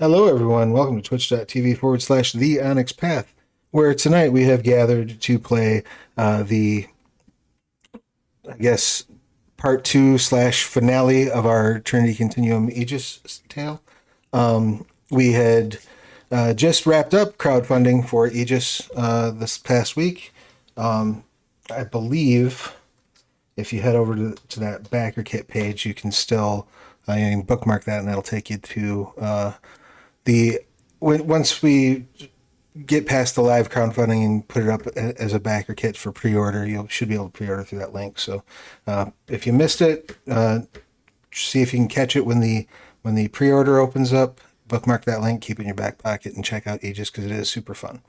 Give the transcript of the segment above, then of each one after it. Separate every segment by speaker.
Speaker 1: Hello, everyone. Welcome to twitch.tv/The Onyx Path, where tonight we have gathered to play the, I guess, part two slash finale of our Trinity Continuum Aegis tale. We had just wrapped up crowdfunding for Aegis this past week. I believe if you head over to that backer kit page, you can still you can bookmark that, and that'll take you to once we get past the live crowdfunding and put it up as a backer kit for pre-order, you should be able to pre-order through that link. So if you missed it, see if you can catch it when the pre-order opens up. Bookmark that link, keep it in your back pocket, and check out Aegis because it is super fun.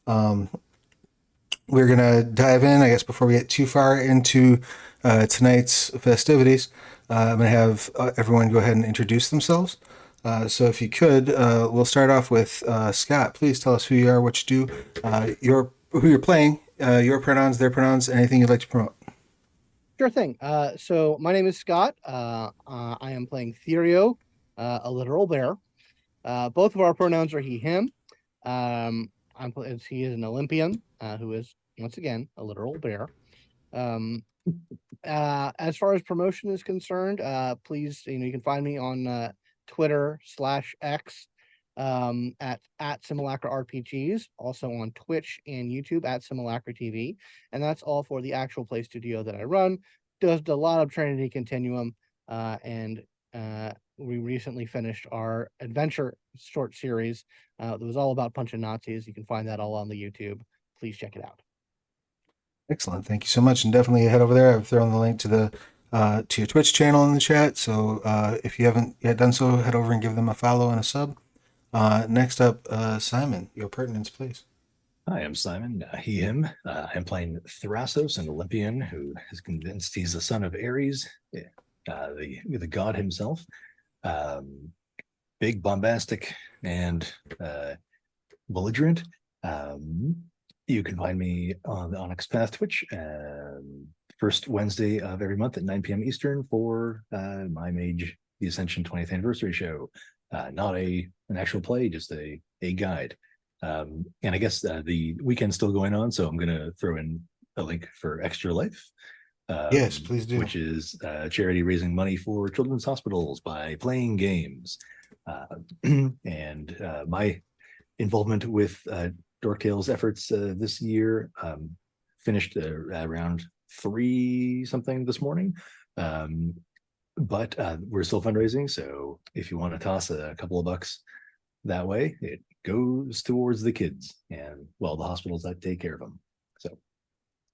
Speaker 1: We're gonna dive in, I guess, before we get too far into tonight's festivities. I'm gonna have everyone go ahead and introduce themselves. So if you could, we'll start off with Scott. Please tell us who you are, what you do, who you're playing, your pronouns, their pronouns, anything you'd like to promote.
Speaker 2: Sure thing. So my name is Scott. I am playing Therio, a literal bear. Both of our pronouns are he, him. He is an Olympian who is, once again, a literal bear. As far as promotion is concerned, please, you can find me on Twitter/X at Simulacra RPGs, also on Twitch and YouTube at Simulacra TV, and that's all for the actual play studio that I run. Does a lot of Trinity Continuum, and we recently finished our adventure short series that was all about punching Nazis. You can find that all on the YouTube. Please check it out.
Speaker 1: Excellent, thank you so much, and definitely head over there. I've thrown the link to your Twitch channel in the chat, so if you haven't yet done so, head over and give them a follow and a sub. Next up, Simon, your pertinence, please.
Speaker 3: Hi, I'm Simon, he, him. I'm playing Thrasos, an Olympian who is convinced he's the son of Ares, the god himself. Big, bombastic, and belligerent. You can find me on the Onyx Path Twitch, first Wednesday of every month at 9 p.m. Eastern for my Mage, the Ascension 20th Anniversary Show. Not an actual play, just a guide. And I guess the weekend's still going on, so I'm going to throw in a link for Extra Life.
Speaker 1: Yes, please do.
Speaker 3: Which is a charity raising money for children's hospitals by playing games. And my involvement with Dorktale's efforts this year finished around 3 something this morning. But we're still fundraising, so if you want to toss a couple of bucks that way, it goes towards the kids and, well, the hospitals that take care of them. So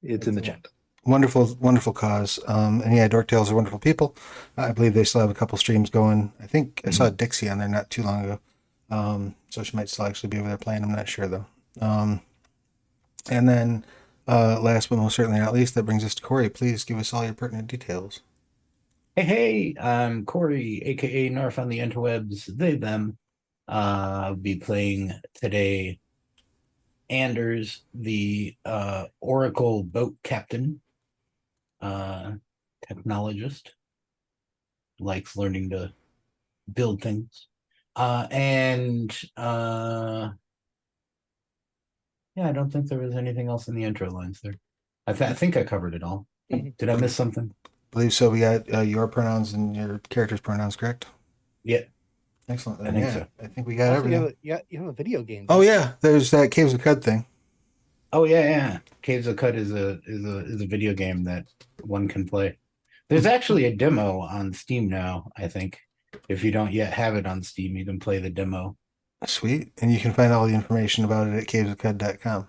Speaker 3: it's in the chat.
Speaker 1: Wonderful, wonderful cause. And yeah, Dorktales are wonderful people. I believe they still have a couple streams going. I think I saw Dixie on there not too long ago. So she might still actually be over there playing. I'm not sure though. And then last but most certainly not least, that brings us to Corey. Please give us all your pertinent details.
Speaker 4: Hey, I'm Corey, aka Narf on the interwebs, they, them. I'll be playing today Anders, the Oracle boat captain, technologist, likes learning to build things. Yeah, I don't think there was anything else in the intro lines there. I think I covered it all. Did I miss something?
Speaker 1: I believe so. We got your pronouns and your character's pronouns, correct?
Speaker 4: Yeah.
Speaker 1: Excellent.
Speaker 4: I think so.
Speaker 1: I think we got everything.
Speaker 2: You have a video game.
Speaker 1: Oh yeah, there's that Caves of Cud thing.
Speaker 4: Oh yeah. Caves of Cud is a video game that one can play. There's actually a demo on Steam now, I think. If you don't yet have it on Steam, you can play the demo.
Speaker 1: Sweet. And you can find all the information about it at cavesofcud.com.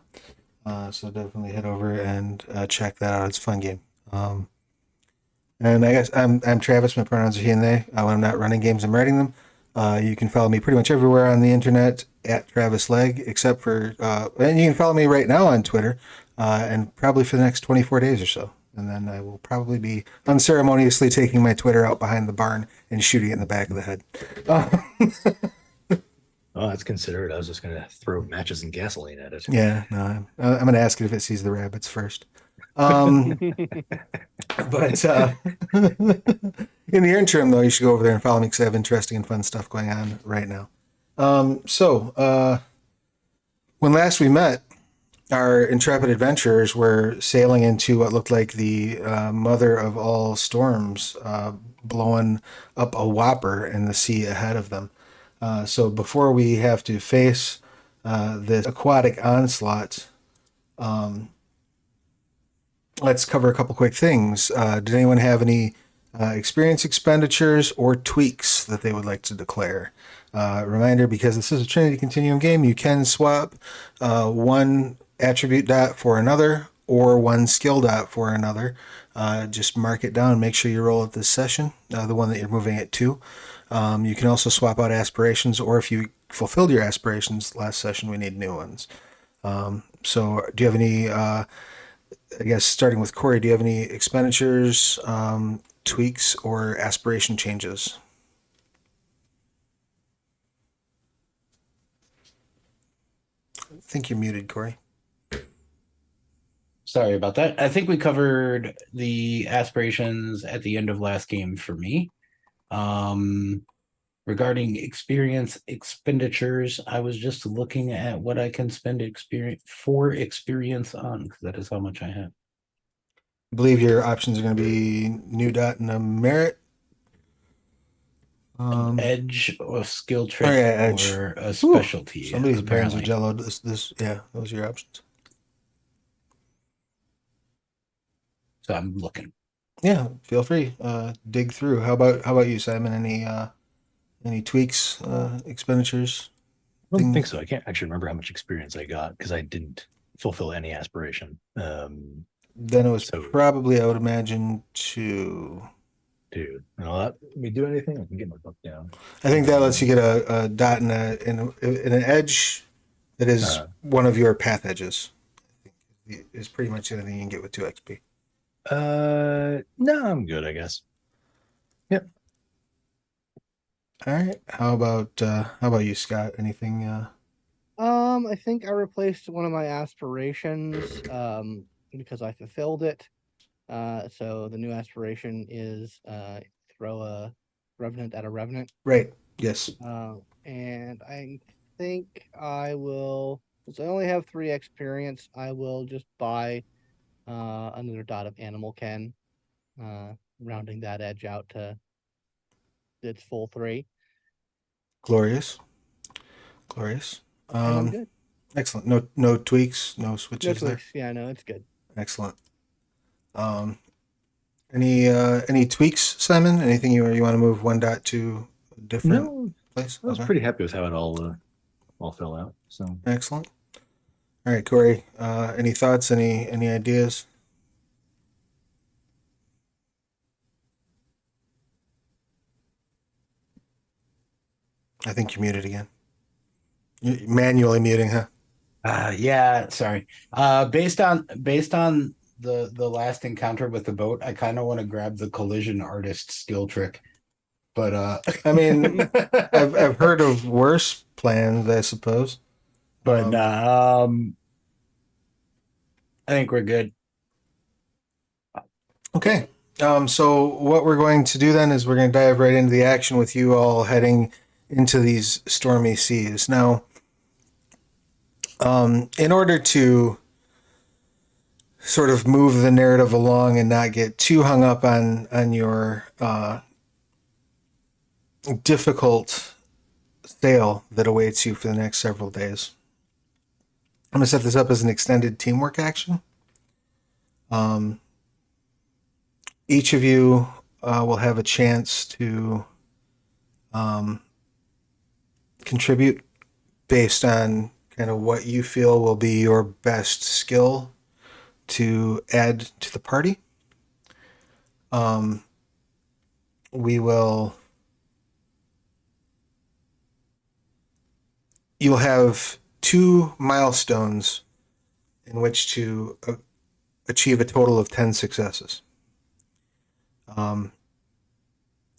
Speaker 1: So definitely head over and check that out. It's a fun game. And I guess I'm Travis. My pronouns are he and they. When I'm not running games, I'm writing them. You can follow me pretty much everywhere on the internet at Travis Legg, except for, and you can follow me right now on Twitter, and probably for the next 24 days or so. And then I will probably be unceremoniously taking my Twitter out behind the barn and shooting it in the back of the head.
Speaker 3: Oh, that's considerate. I was just going to throw matches and gasoline at it.
Speaker 1: Yeah, no, I'm going to ask it if it sees the rabbits first. But in the interim, though, you should go over there and follow me because I have interesting and fun stuff going on right now. When last we met, our intrepid adventurers were sailing into what looked like the mother of all storms, blowing up a whopper in the sea ahead of them. So before we have to face this aquatic onslaught, let's cover a couple quick things. Did anyone have any experience expenditures or tweaks that they would like to declare? Reminder, because this is a Trinity Continuum game, you can swap one attribute dot for another or one skill dot for another. Just mark it down. Make sure you roll at this session, the one that you're moving it to. You can also swap out aspirations, or if you fulfilled your aspirations last session, we need new ones. So do you have any, I guess starting with Corey, do you have any expenditures, tweaks, or aspiration changes? I think you're muted, Corey.
Speaker 4: Sorry about that. I think we covered the aspirations at the end of last game for me. Regarding experience expenditures, I was just looking at what I can spend experience on, because that is how much I have.
Speaker 1: I believe your options are going to be new dot and a merit.
Speaker 4: Edge or skill trick
Speaker 1: yeah, edge.
Speaker 4: or a specialty.
Speaker 1: Somebody's brains are
Speaker 4: apparently.
Speaker 1: jello. This, yeah, those are your options.
Speaker 4: So I'm looking.
Speaker 1: Yeah, feel free. Dig through. How about you, Simon? Any tweaks, expenditures?
Speaker 3: I don't think so. I can't actually remember how much experience I got because I didn't fulfill any aspiration.
Speaker 1: Then it was probably, I would imagine, two.
Speaker 3: Dude, let me do anything. I can get my book down.
Speaker 1: I think that lets you get a dot and an edge that is one of your path edges. Is pretty much anything you can get with 2 XP.
Speaker 3: No, I'm good, I guess. Yep.
Speaker 1: All right. How about you, Scott? Anything?
Speaker 2: I think I replaced one of my aspirations because I fulfilled it. So the new aspiration is throw a revenant at a revenant.
Speaker 1: Right. Yes.
Speaker 2: And I think I will, since I only have 3 experience, I will just buy another dot of animal ken, rounding that edge out to its full 3.
Speaker 1: Glorious.
Speaker 2: And I'm good.
Speaker 1: Excellent. No tweaks, no switches
Speaker 2: No
Speaker 1: there.
Speaker 2: tweaks. Yeah, no, it's good.
Speaker 1: Excellent. Any tweaks, Simon? Anything you want to move one dot to a different place?
Speaker 3: I was pretty happy with how it all fell out. So
Speaker 1: excellent. All right, Corey. Any thoughts? Any ideas? I think you're muted again. You're manually muting, huh?
Speaker 4: Yeah, sorry. Based on the last encounter with the boat, I kind of want to grab the collision artist skill trick. But
Speaker 1: I mean, I've heard of worse plans, I suppose.
Speaker 4: But I think we're good.
Speaker 1: Okay. So what we're going to do then is we're going to dive right into the action with you all heading into these stormy seas. Now, in order to sort of move the narrative along and not get too hung up on your difficult sail that awaits you for the next several days, I'm going to set this up as an extended teamwork action. Each of you will have a chance to contribute based on kind of what you feel will be your best skill to add to the party. You'll have 2 milestones in which to achieve a total of 10 successes.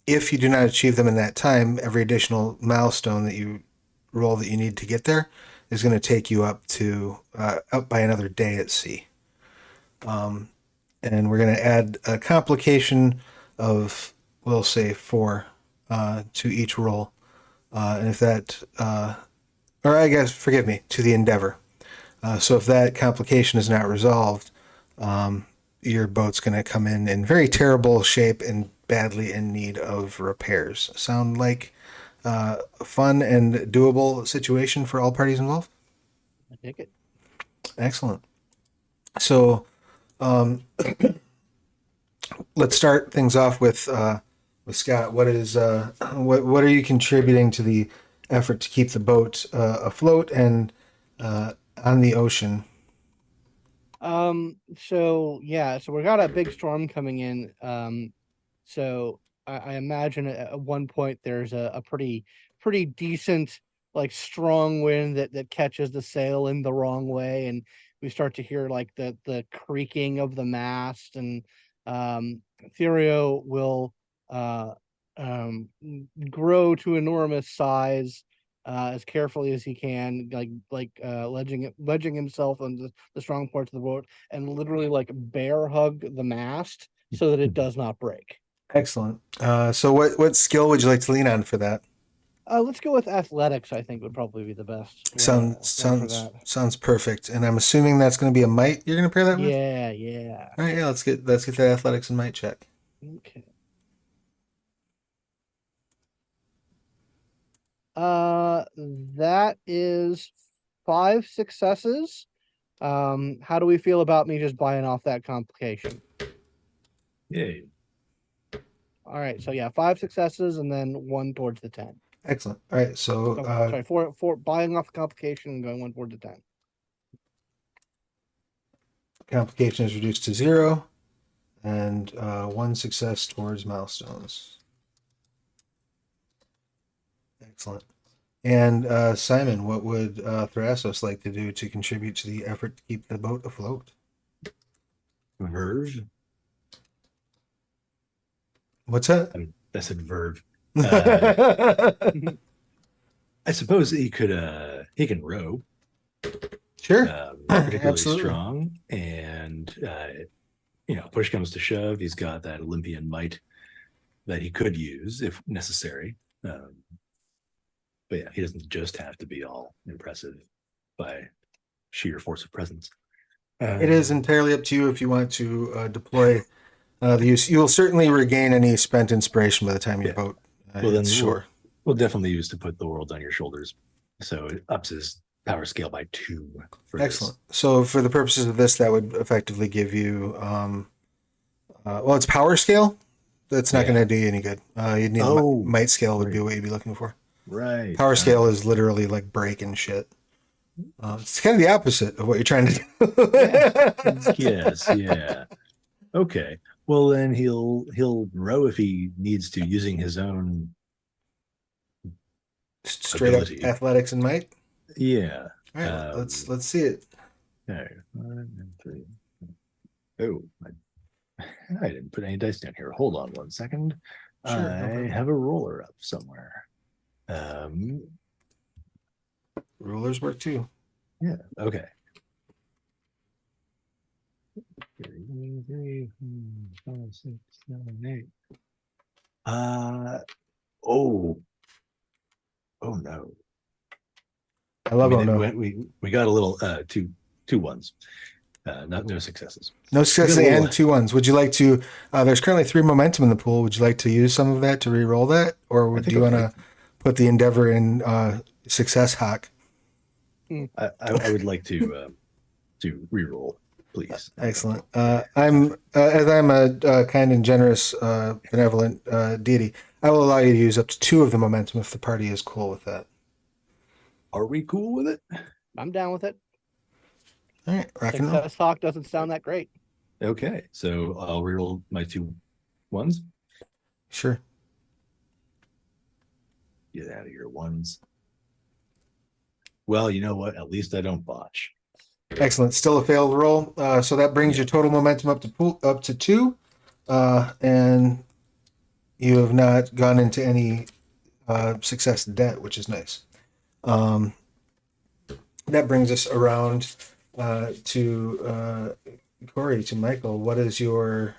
Speaker 1: If you do not achieve them in that time, every additional milestone that you roll that you need to get there is going to take you up by another day at sea. And we're going to add a complication of, we'll say 4 to each roll and if that, or I guess, forgive me, to the endeavor. So if that complication is not resolved, your boat's going to come in very terrible shape and badly in need of repairs. Sound like a fun and doable situation for all parties involved?
Speaker 2: I take it.
Speaker 1: Excellent. So let's start things off with Scott. What is what are you contributing to the effort to keep the boat afloat and on the ocean?
Speaker 2: So yeah, so we got a big storm coming in. So I imagine at one point there's a pretty decent like strong wind that catches the sail in the wrong way, and we start to hear like the creaking of the mast, and Therio will uh grow to enormous size as carefully as he can, ledging himself on the strong parts of the boat, and literally like bear hug the mast so that it does not break.
Speaker 1: Excellent. So what skill would you like to lean on for that?
Speaker 2: Let's go with athletics. I think would probably be the best
Speaker 1: Sounds
Speaker 2: one for
Speaker 1: sounds
Speaker 2: that.
Speaker 1: sounds perfect. And I'm assuming that's going to be a might you're going to pair that with.
Speaker 2: Yeah, yeah.
Speaker 1: All right, yeah. Let's get that athletics and might check.
Speaker 2: Okay. That is 5 successes. How do we feel about me just buying off that complication?
Speaker 3: Yay.
Speaker 2: All right, so yeah, 5 successes and then one towards the 10.
Speaker 1: Excellent. All right, so
Speaker 2: Oh, sorry, four buying off the complication and going one toward the 10.
Speaker 1: complication is reduced to 0, and 1 success towards milestones. Excellent. And Simon, what would Thrasos like to do to contribute to the effort to keep the boat afloat?
Speaker 3: Verve.
Speaker 1: What's that?
Speaker 3: I said verve. I suppose he can row.
Speaker 1: Sure.
Speaker 3: Particularly
Speaker 1: Absolutely.
Speaker 3: strong, and push comes to shove, he's got that Olympian might that he could use if necessary. But yeah, he doesn't just have to be all impressive by sheer force of presence.
Speaker 1: It is entirely up to you if you want to deploy the use. You will certainly regain any spent inspiration by the time your
Speaker 3: Yeah.
Speaker 1: boat
Speaker 3: Well, then
Speaker 1: hits shore.
Speaker 3: We'll definitely use to put the world on your shoulders. So it ups his power scale by 2 for
Speaker 1: Excellent. So for the purposes of this, that would effectively give you, well, it's power scale. That's not
Speaker 3: Yeah.
Speaker 1: going to do you any good. You'd need
Speaker 3: Oh,
Speaker 1: might scale would be
Speaker 3: right.
Speaker 1: what you'd be looking for.
Speaker 3: This. Right.
Speaker 1: Power scale is literally like breaking shit. It's kind of the opposite of what you're trying to do.
Speaker 3: Yes, yeah. Okay. Well, then he'll row if he needs to, using his own.
Speaker 1: Straight
Speaker 3: ability.
Speaker 1: up athletics and might.
Speaker 3: Yeah.
Speaker 1: All right, let's see it.
Speaker 3: Okay. 1 and 3. Oh, I didn't put any dice down here. Hold on 1 second.
Speaker 1: Sure, no
Speaker 3: I
Speaker 1: problem.
Speaker 3: have a roller up somewhere.
Speaker 1: Rulers work too.
Speaker 3: Yeah. Okay. 3, 4, 5, 6, 7, 8. Oh no.
Speaker 1: I love
Speaker 3: I mean,
Speaker 1: no.
Speaker 3: we got a little two ones. No successes.
Speaker 1: No success
Speaker 3: We got a
Speaker 1: and
Speaker 3: little-
Speaker 1: 2 ones. Would you like to? There's currently 3 momentum in the pool. Would you like to use some of that to re-roll that, or
Speaker 3: I
Speaker 1: do
Speaker 3: think
Speaker 1: you
Speaker 3: I'll
Speaker 1: want to put the endeavor in success hawk?
Speaker 3: I would like to re-roll, please.
Speaker 1: Excellent. I'm as I'm a kind and generous, benevolent deity. I will allow you to use up to 2 of the momentum if the party is cool with that.
Speaker 3: Are we cool with it?
Speaker 2: I'm down with it.
Speaker 1: All right, rock and roll.
Speaker 2: Success talk doesn't sound that great.
Speaker 3: Okay, so I'll re-roll my 2 ones.
Speaker 1: Sure.
Speaker 3: Get out of your ones. Well, you know what? At least I don't botch.
Speaker 1: Excellent. Still a failed roll. So that brings your total momentum up to 2, and you have not gone into any success debt, which is nice. That brings us around to Corey, to Michael. What is your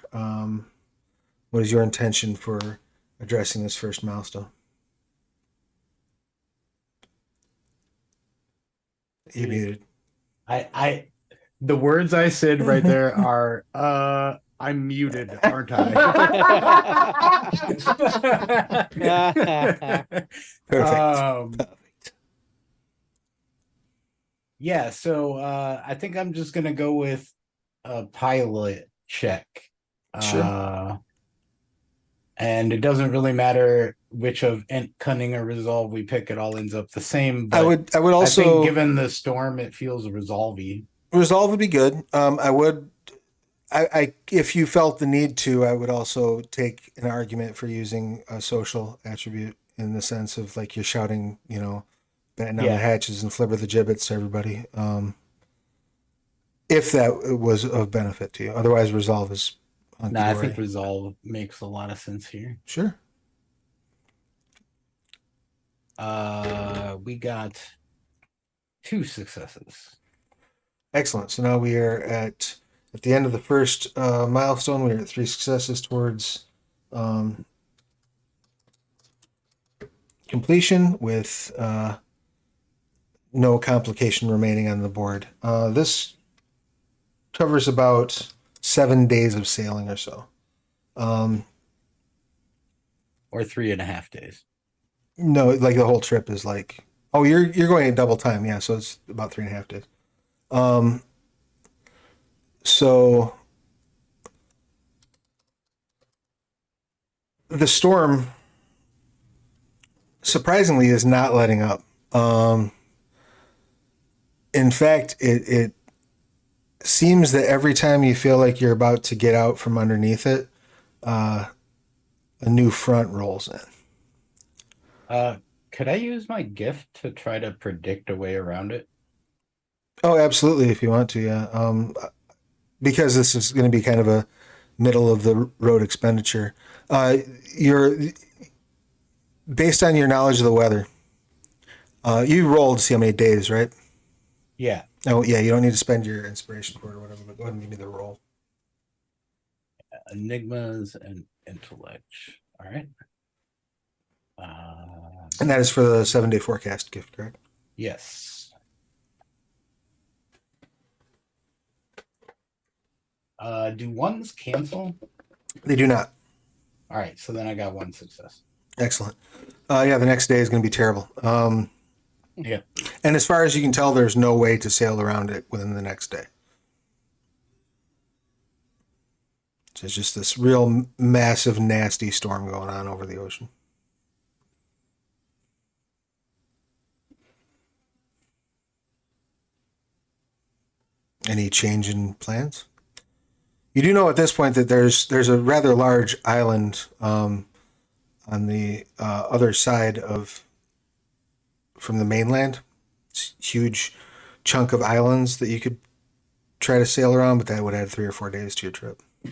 Speaker 1: intention for addressing this first milestone? You're muted.
Speaker 4: The words I said right there are I'm muted, aren't I?
Speaker 1: Perfect.
Speaker 4: Yeah, so I think I'm just gonna go with a pilot check.
Speaker 1: Sure.
Speaker 4: And it doesn't really matter which of cunning or resolve we pick, it all ends up the same.
Speaker 1: I
Speaker 4: But
Speaker 1: would
Speaker 4: I think
Speaker 1: also
Speaker 4: given the storm, it feels resolvey.
Speaker 1: resolve would be good. I if you felt the need to, I would also take an argument for using a social attribute in the sense of like you're shouting, batten down the
Speaker 4: Yeah.
Speaker 1: hatches and flipper the gibbets to everybody. If that was of benefit to you. Otherwise, resolve is hunky
Speaker 4: I
Speaker 1: dory.
Speaker 4: think resolve makes a lot of sense here.
Speaker 1: Sure.
Speaker 4: We got 2 successes.
Speaker 1: Excellent. So now we are at the end of the first milestone. We are at 3 successes towards completion with no complication remaining on the board. This covers about 7 days of sailing or so.
Speaker 4: Or 3.5 days.
Speaker 1: No, like the whole trip is like, oh, you're going at double time, yeah. So it's about 3.5 days. So the storm surprisingly is not letting up. In fact, it seems that every time you feel like you're about to get out from underneath it, a new front rolls in.
Speaker 4: Could I use my gift to try to predict a way around it?
Speaker 1: Oh, absolutely, if you want to, yeah. Because this is going to be kind of a middle of the road expenditure. You're based on your knowledge of the weather. You rolled to see how many days, right?
Speaker 4: Yeah.
Speaker 1: Oh, yeah. You don't need to spend your inspiration for it or whatever. But go ahead and give me the roll.
Speaker 4: Enigmas and intellect. All right.
Speaker 1: And that is for the 7-day forecast gift, correct?
Speaker 4: Yes. Do ones cancel?
Speaker 1: They do not.
Speaker 4: All right, so then I got 1 success.
Speaker 1: Excellent. Yeah, the next day is going to be terrible.
Speaker 4: Yeah.
Speaker 1: And as far as you can tell, there's no way to sail around it within the next day. So it's just this real massive, nasty storm going on over the ocean. Any change in plans? You do know at this point that there's a rather large island on the other side from the mainland. It's a huge chunk of islands that you could try to sail around, but that would add 3 or 4 days to your trip.
Speaker 4: I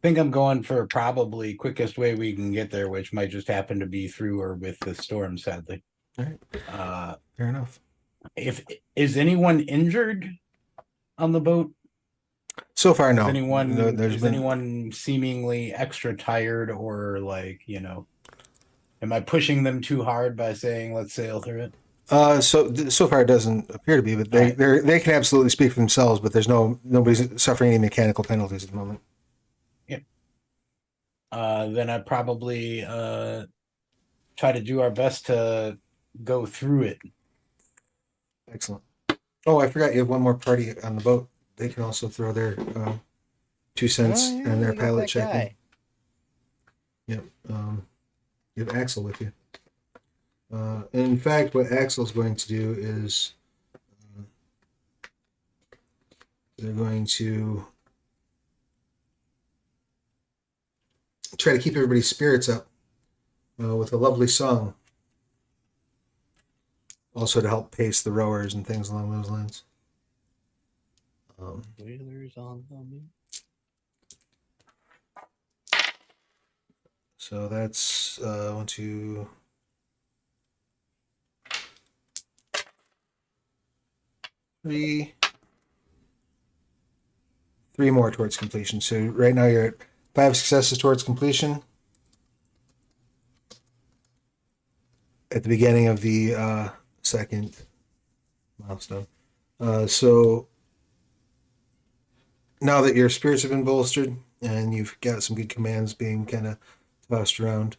Speaker 4: think I'm going for probably quickest way we can get there, which might just happen to be through or with the storm, sadly.
Speaker 1: All right. Fair enough.
Speaker 4: Is anyone injured on the boat?
Speaker 1: So far, no.
Speaker 4: Is anyone
Speaker 1: No,
Speaker 4: anyone seemingly extra tired or like, am I pushing them too hard by saying let's sail through it?
Speaker 1: So far it doesn't appear to be, but they can absolutely speak for themselves. But there's nobody's suffering any mechanical penalties at the moment.
Speaker 4: Yep. Then I probably try to do our best to go through it.
Speaker 1: Excellent. Oh, I forgot you have one more party on the boat. They can also throw their 2 cents and their pilot check in. Yep. You have Axel with you. In fact, what Axel's going to do is they're going to try to keep everybody's spirits up with a lovely song. Also to help pace the rowers and things along those lines.
Speaker 2: Whalers on the moon.
Speaker 1: So that's 1, 2, 3. 3 more towards completion. So right now you're at 5 successes towards completion. At the beginning of the second milestone. So now that your spirits have been bolstered and you've got some good commands being kind of tossed around,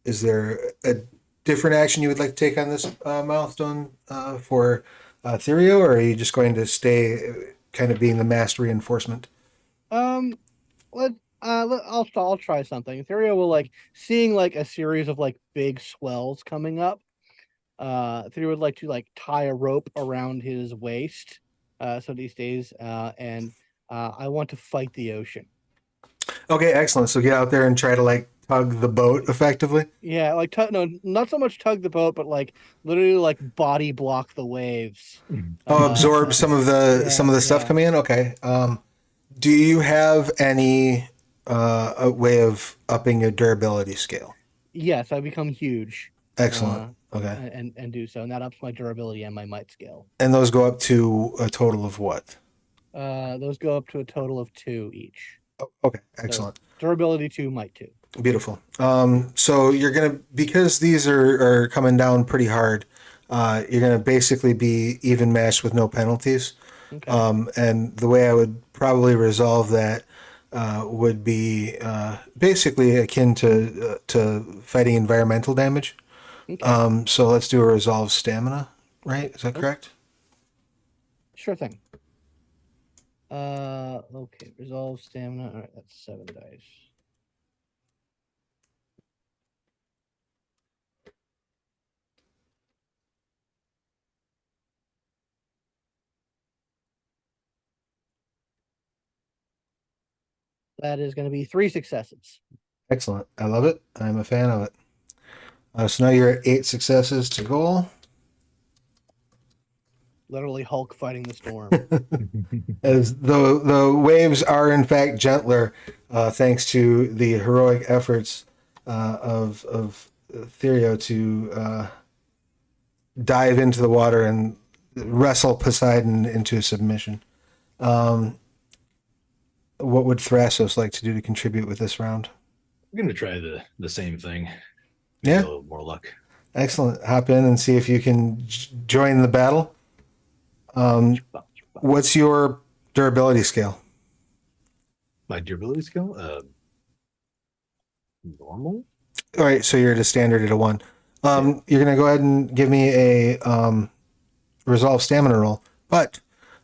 Speaker 1: is there a different action you would like to take on this milestone for Therio, or are you just going to stay kind of being the master reinforcement?
Speaker 2: I'll try something. Ethereal will like seeing like a series of like big swells coming up. Ethereal would like to like tie a rope around his waist, so that he stays. And I want to fight the ocean.
Speaker 1: Okay, excellent. So get out there and try to like tug the boat effectively.
Speaker 2: Yeah, like no, not so much tug the boat, but like literally like body block the waves.
Speaker 1: Oh, absorb some of the stuff
Speaker 2: yeah.
Speaker 1: coming in. Okay. Do you have any a way of upping your durability scale?
Speaker 2: Yes, I become huge.
Speaker 1: Excellent. Okay.
Speaker 2: And do so, and that ups my durability and my might scale.
Speaker 1: And those go up to a total of what?
Speaker 2: Those go up to a total of 2 each.
Speaker 1: Okay, excellent.
Speaker 2: So durability 2, might 2.
Speaker 1: Beautiful. So you're gonna, because these are coming down pretty hard, you're gonna basically be even matched with no penalties.
Speaker 2: Okay.
Speaker 1: And the way I would probably resolve that would be basically akin to fighting environmental damage.
Speaker 2: Okay.
Speaker 1: So let's do a resolve stamina, right? Is that correct?
Speaker 2: Sure thing. Okay. Resolve stamina. All right, that's 7 dice. That is going to be 3 successes.
Speaker 1: Excellent. I love it. I'm a fan of it. So now you're at 8 successes to goal.
Speaker 2: Literally Hulk fighting the storm.
Speaker 1: As the waves are in fact gentler, thanks to the heroic efforts of Therio to dive into the water and wrestle Poseidon into submission. What would Thrasos like to do to contribute with this round?
Speaker 3: I'm gonna try the same thing.
Speaker 1: Yeah.
Speaker 3: A little more luck.
Speaker 1: Excellent. Hop in and see if you can join the battle. What's your durability scale?
Speaker 3: My durability skill? Normal?
Speaker 1: All right, so you're at a standard at a 1. You're going to go ahead and give me a resolve stamina roll, but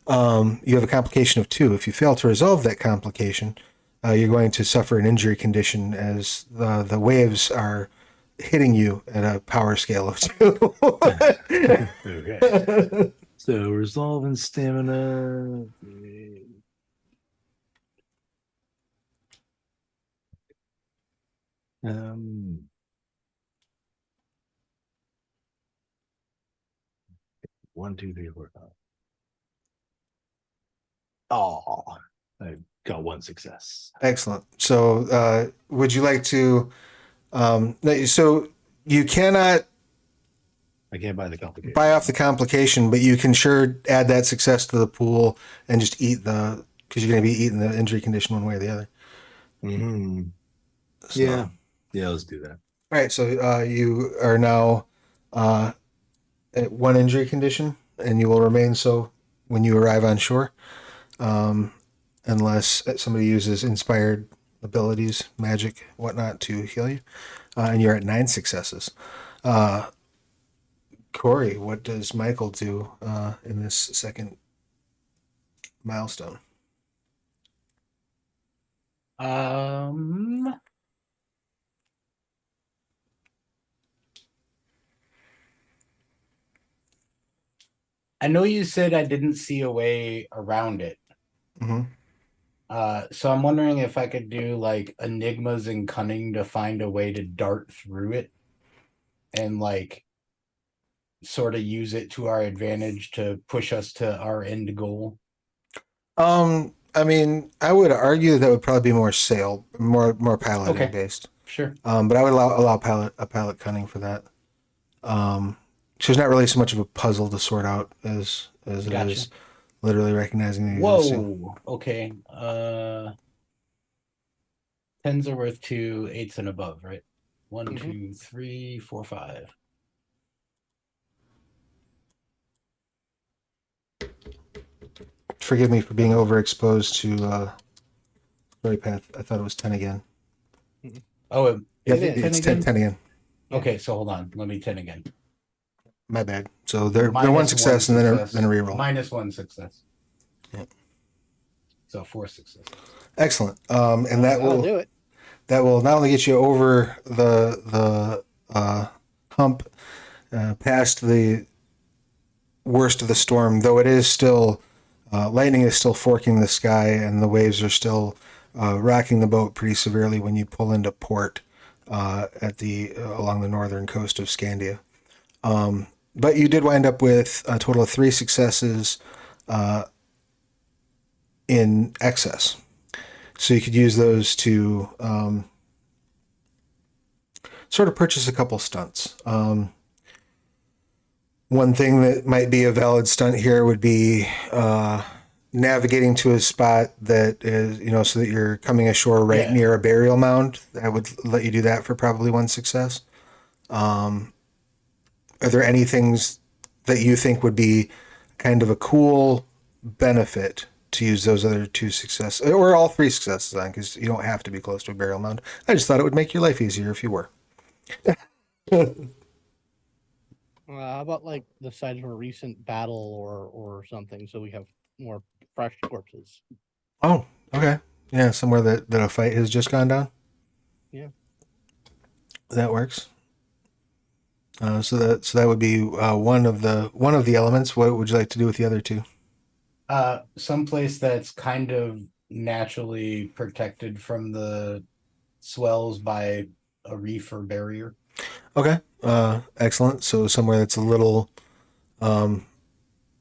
Speaker 1: you have a complication of 2. If you fail to resolve that complication, you're going to suffer an injury condition as the waves are hitting you at a power scale of 2.
Speaker 3: Okay. So resolve and stamina. Um, 1, 2, 3, 4, 5. Oh, I got 1 success.
Speaker 1: Excellent. So would you like to so you cannot
Speaker 3: I can't buy the complication.
Speaker 1: buy off the complication, but you can sure add that success to the pool and just eat because you're going to be eating the injury condition one way or the other.
Speaker 3: Mm-hmm.
Speaker 1: So,
Speaker 3: Yeah. Yeah, let's do that.
Speaker 1: All right. So you are now at 1 injury condition, and you will remain so when you arrive on shore, unless somebody uses inspired abilities, magic, whatnot, to heal you. And you're at 9 successes. Corey, what does Michael do in this second milestone?
Speaker 4: I know you said I didn't see a way around it.
Speaker 1: Mm-hmm.
Speaker 4: So I'm wondering if I could do like enigmas and cunning to find a way to dart through it and like sort of use it to our advantage to push us to our end goal.
Speaker 1: I mean, I would argue that would probably be more piloting
Speaker 4: Okay.
Speaker 1: based.
Speaker 4: Sure.
Speaker 1: But I would allow pilot cunning for that. So there's not really so much of a puzzle to sort out as it
Speaker 4: Gotcha.
Speaker 1: is literally recognizing the existing.
Speaker 4: Whoa. Okay. 10s are worth 2, 8s and above, right? 1,
Speaker 2: Mhm.
Speaker 4: 2, 3, 4, 5.
Speaker 1: forgive me for being overexposed to story path. I thought it was 10 again.
Speaker 4: Oh,
Speaker 1: Yep,
Speaker 4: is it 10
Speaker 1: it's
Speaker 4: again?
Speaker 1: 10 again.
Speaker 4: Okay, so hold on. Let me 10 again.
Speaker 1: My bad. So they're one
Speaker 4: Minus
Speaker 1: success and
Speaker 4: success.
Speaker 1: then a reroll.
Speaker 4: Minus 1 success.
Speaker 1: Yep.
Speaker 4: So 4 successes.
Speaker 1: Excellent. And that
Speaker 2: That'll
Speaker 1: will
Speaker 2: do it.
Speaker 1: not only get you over the hump past the worst of the storm, though it is still lightning is still forking the sky and the waves are still rocking the boat pretty severely when you pull into port at the along the northern coast of Scandia. But you did wind up with a total of 3 successes in excess. So you could use those to sort of purchase a couple stunts. One thing that might be a valid stunt here would be navigating to a spot that is, so that you're coming ashore right
Speaker 4: Yeah.
Speaker 1: near a burial mound. I would let you do that for probably 1 success. Are there any things that you think would be kind of a cool benefit to use those other 2 successes or all 3 successes on? Because you don't have to be close to a burial mound. I just thought it would make your life easier if you were.
Speaker 2: How about like the site of a recent battle or something, so we have more fresh corpses.
Speaker 1: Oh, okay. Yeah, somewhere that a fight has just gone down.
Speaker 2: Yeah.
Speaker 1: That works. So that would be one of the elements. What would you like to do with the other 2?
Speaker 4: Someplace that's kind of naturally protected from the swells by a reef or barrier.
Speaker 1: Okay. Excellent. So somewhere that's a little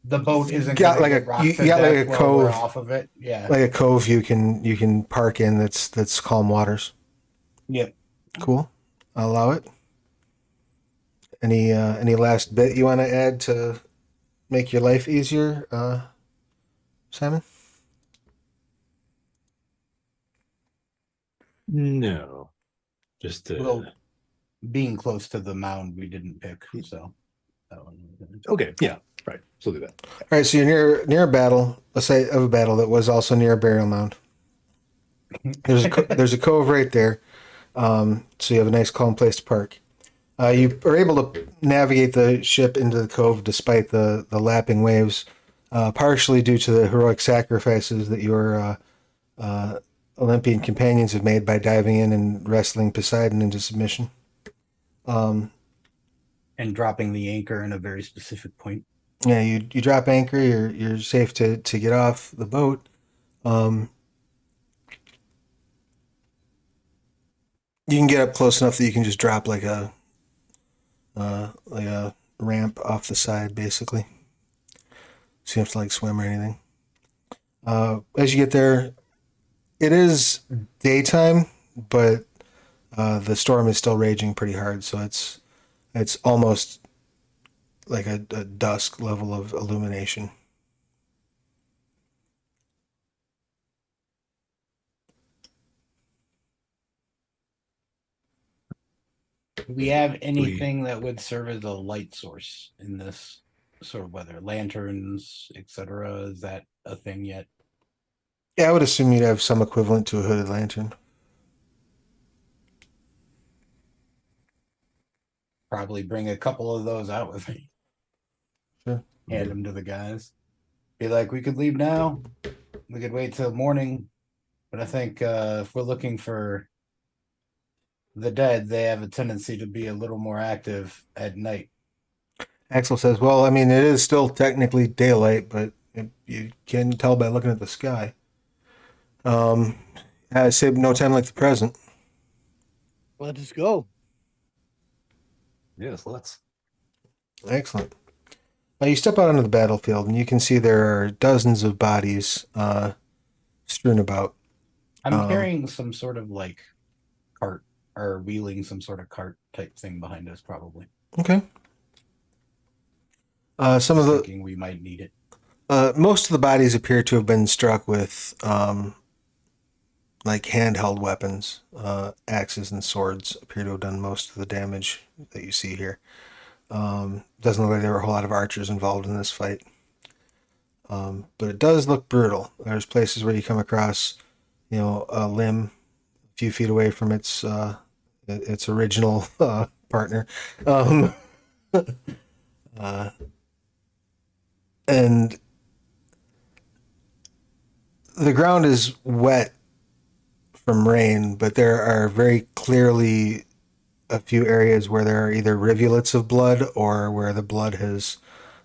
Speaker 4: The boat isn't
Speaker 1: Got
Speaker 4: gonna
Speaker 1: like
Speaker 4: get
Speaker 1: a-
Speaker 4: rocked
Speaker 1: you
Speaker 4: to
Speaker 1: got like
Speaker 4: death
Speaker 1: a
Speaker 4: while we're
Speaker 1: cove.
Speaker 4: off of it. Yeah.
Speaker 1: like a cove you can park in that's calm waters.
Speaker 4: Yep.
Speaker 1: Cool. I'll allow it. Any last bit you want to add to make your life easier, Simon?
Speaker 3: No, just
Speaker 4: Well, being close to the mound we didn't pick, so that one.
Speaker 3: okay. Yeah, right. So do that.
Speaker 1: All right, so you're near a battle, a site of a battle that was also near a burial mound. There's a cove right there, so you have a nice calm place to park. You are able to navigate the ship into the cove despite the lapping waves, partially due to the heroic sacrifices that your Olympian companions have made by diving in and wrestling Poseidon into submission.
Speaker 4: And dropping the anchor in a very specific point.
Speaker 1: Yeah, you drop anchor. You're safe to get off the boat. You can get up close enough that you can just drop like a ramp off the side, basically. So you have to like swim or anything. As you get there, it is daytime, but the storm is still raging pretty hard. So it's almost like a dusk level of illumination.
Speaker 4: Do we have anything that would serve as a light source in this sort of weather? Lanterns, etc. Is that a thing yet?
Speaker 1: Yeah, I would assume you'd have some equivalent to a hooded lantern.
Speaker 4: Probably bring a couple of those out with me.
Speaker 1: Sure.
Speaker 4: Hand them to the guys. Be like, we could leave now. We could wait till morning. But I think if we're looking for the dead, they have a tendency to be a little more active at night.
Speaker 1: Axel says, "Well, I mean, it is still technically daylight, but you can tell by looking at the sky. I say no time like the present."
Speaker 2: Let us go.
Speaker 3: Yes, let's.
Speaker 1: Excellent. You step out onto the battlefield, and you can see there are dozens of bodies strewn about.
Speaker 4: I'm carrying some sort of like cart or wheeling some sort of cart type thing behind us, probably.
Speaker 1: Okay. Some of the
Speaker 4: Thinking we might need it.
Speaker 1: most of the bodies appear to have been struck with like handheld weapons. Axes and swords appear to have done most of the damage that you see here. Doesn't look like there were a whole lot of archers involved in this fight. But it does look brutal. There's places where you come across, a limb a few feet away from its original partner. Um, uh, and the ground is wet from rain, but there are very clearly a few areas where there are either rivulets of blood or where the blood has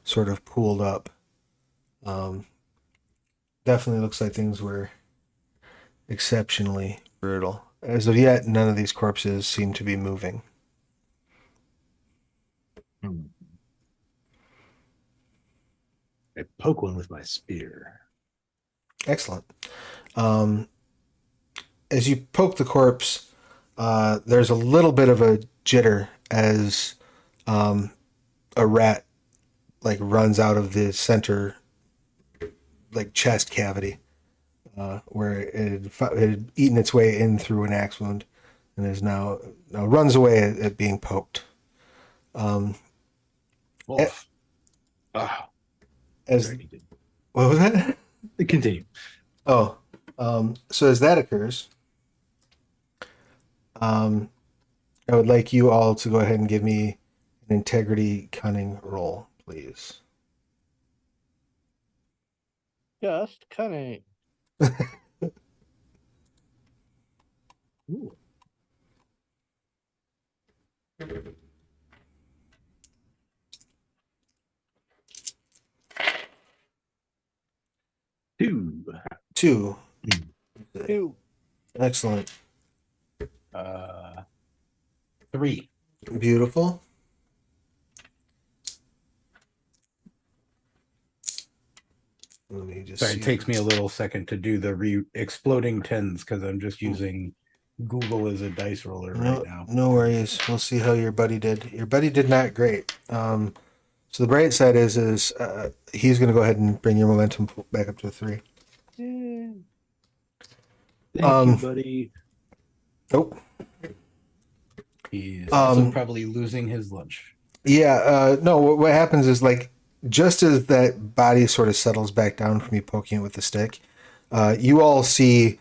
Speaker 1: sort of pooled up. Um, Definitely looks like things were exceptionally brutal. As of yet, none of these corpses seem to be moving.
Speaker 3: Hmm. I poke one with my spear.
Speaker 1: Excellent. Um, as you poke the corpse, there's a little bit of a jitter as a rat runs out of the center chest cavity where it had eaten its way in through an axe wound and is now runs away at being poked.
Speaker 3: Wolf. Ah,
Speaker 1: As
Speaker 3: sorry, continue.
Speaker 1: What was that?
Speaker 3: Continue.
Speaker 1: Oh, so as that occurs, I would like you all to go ahead and give me an integrity cunning roll, please.
Speaker 2: Just cunning.
Speaker 3: Ooh. Two.
Speaker 1: 2.
Speaker 2: Two.
Speaker 1: Excellent.
Speaker 4: 3.
Speaker 1: Beautiful. Let me just
Speaker 4: Sorry,
Speaker 1: see.
Speaker 4: it takes me a little second to do the exploding tens because I'm just using Google as a dice roller right now.
Speaker 1: No worries. We'll see how your buddy did. Your buddy did not great. So the bright side is he's going to go ahead and bring your momentum back up to 3.
Speaker 2: Yeah.
Speaker 3: Thank you, buddy.
Speaker 1: Nope.
Speaker 4: He's also probably losing his lunch.
Speaker 1: Yeah. No. What happens is just as that body sort of settles back down from you poking it with the stick, you all see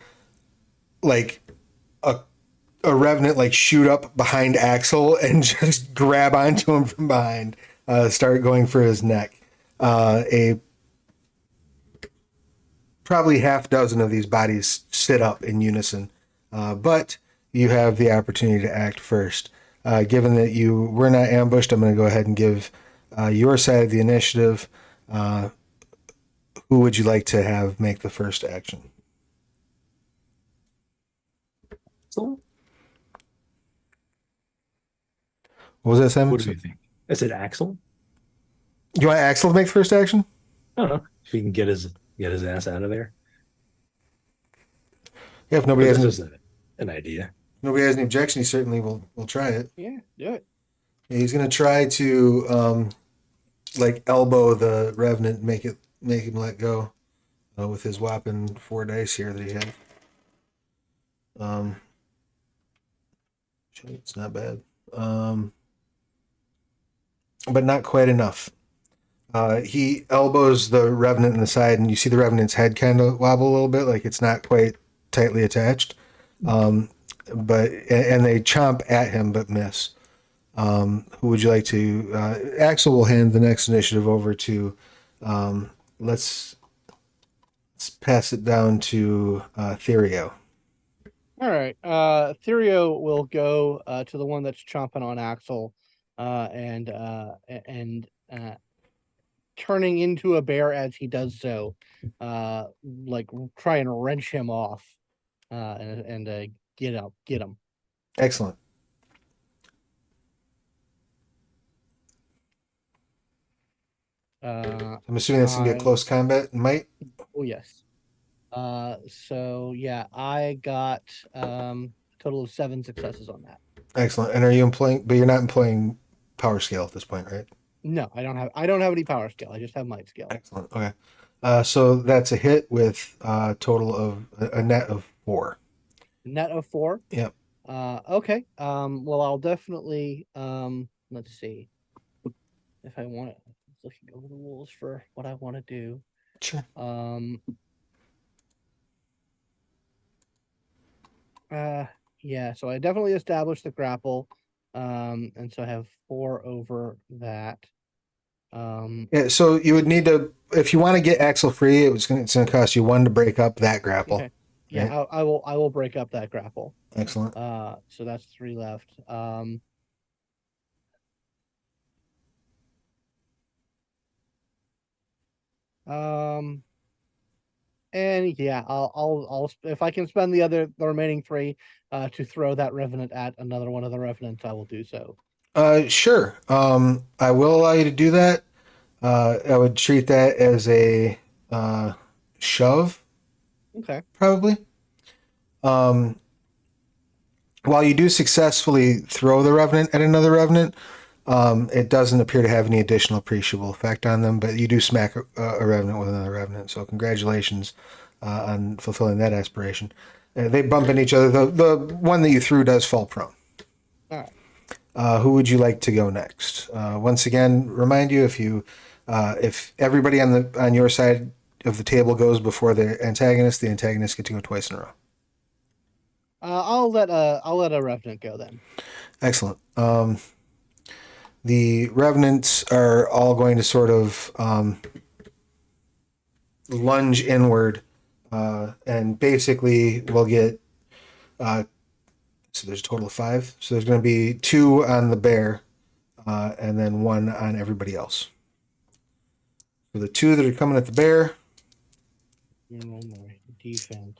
Speaker 1: a revenant shoot up behind Axel and just grab onto him from behind, start going for his neck. A probably half dozen of these bodies sit up in unison, but you have the opportunity to act first. Given that you were not ambushed, I'm going to go ahead and give your side of the initiative. Who would you like to have make the first action?
Speaker 3: So,
Speaker 1: What was that, Simon?
Speaker 3: what do you think? I said Axel.
Speaker 1: You want Axel to make the first action?
Speaker 3: I don't know if he can get his ass out of there.
Speaker 1: Yeah, if nobody
Speaker 3: But
Speaker 1: has
Speaker 3: that's just an idea.
Speaker 1: nobody has any objection, he certainly will try it.
Speaker 2: Yeah, do it.
Speaker 1: He's gonna try to elbow the revenant, make him let go with his whopping 4 dice here that he has. It's not bad, but not quite enough. He elbows the revenant in the side, and you see the revenant's head kind of wobble a little bit, like it's not quite tightly attached. But they chomp at him but miss. Who would you like to? Axel will hand the next initiative over to. Let's pass it down to Therio.
Speaker 2: All right. Therio will go to the one that's chomping on Axel, and turning into a bear as he does so, try and wrench him off, and get him.
Speaker 1: Excellent. I'm assuming that's gonna be a close combat, might.
Speaker 2: Oh yes. So yeah, I got a total of 7 successes on that.
Speaker 1: Excellent. And are you employing? But you're not employing power scale at this point, right?
Speaker 2: No, I don't have any power skill. I just have might skill.
Speaker 1: Excellent. Okay. So that's a hit with a total of a net of 4.
Speaker 2: Net of 4.
Speaker 1: Yep.
Speaker 2: Okay. Well, I'll definitely let's see if I want to. Looking over the rules for what I want to do.
Speaker 1: Sure.
Speaker 2: Yeah, so I definitely established the grapple. And so I have 4 over that.
Speaker 1: Yeah, so you would need to, if you want to get Axel free, it's gonna cost you 1 to break up that grapple.
Speaker 2: Okay. Yeah,
Speaker 1: Right.
Speaker 2: I will break up that grapple.
Speaker 1: Excellent.
Speaker 2: So that's 3 left. Um, and yeah, if I can spend the remaining 3 to throw that revenant at another one of the revenants, I will do so.
Speaker 1: Sure. I will allow you to do that. I would treat that as a shove,
Speaker 2: Okay.
Speaker 1: probably. Um, while you do successfully throw the revenant at another revenant, it doesn't appear to have any additional appreciable effect on them, but you do smack a revenant with another revenant. So congratulations on fulfilling that aspiration. They bump into each other. The one that you threw does fall prone.
Speaker 2: All right.
Speaker 1: Who would you like to go next? Once again, remind you if everybody on your side of the table goes before the antagonist get to go twice in a row.
Speaker 2: I'll let a revenant go then.
Speaker 1: Excellent. The revenants are all going to sort of lunge inward, and basically we'll get. So there's a total of 5. So there's going to be 2 on the bear, and then 1 on everybody else. So the 2 that are coming at the bear.
Speaker 2: Defense.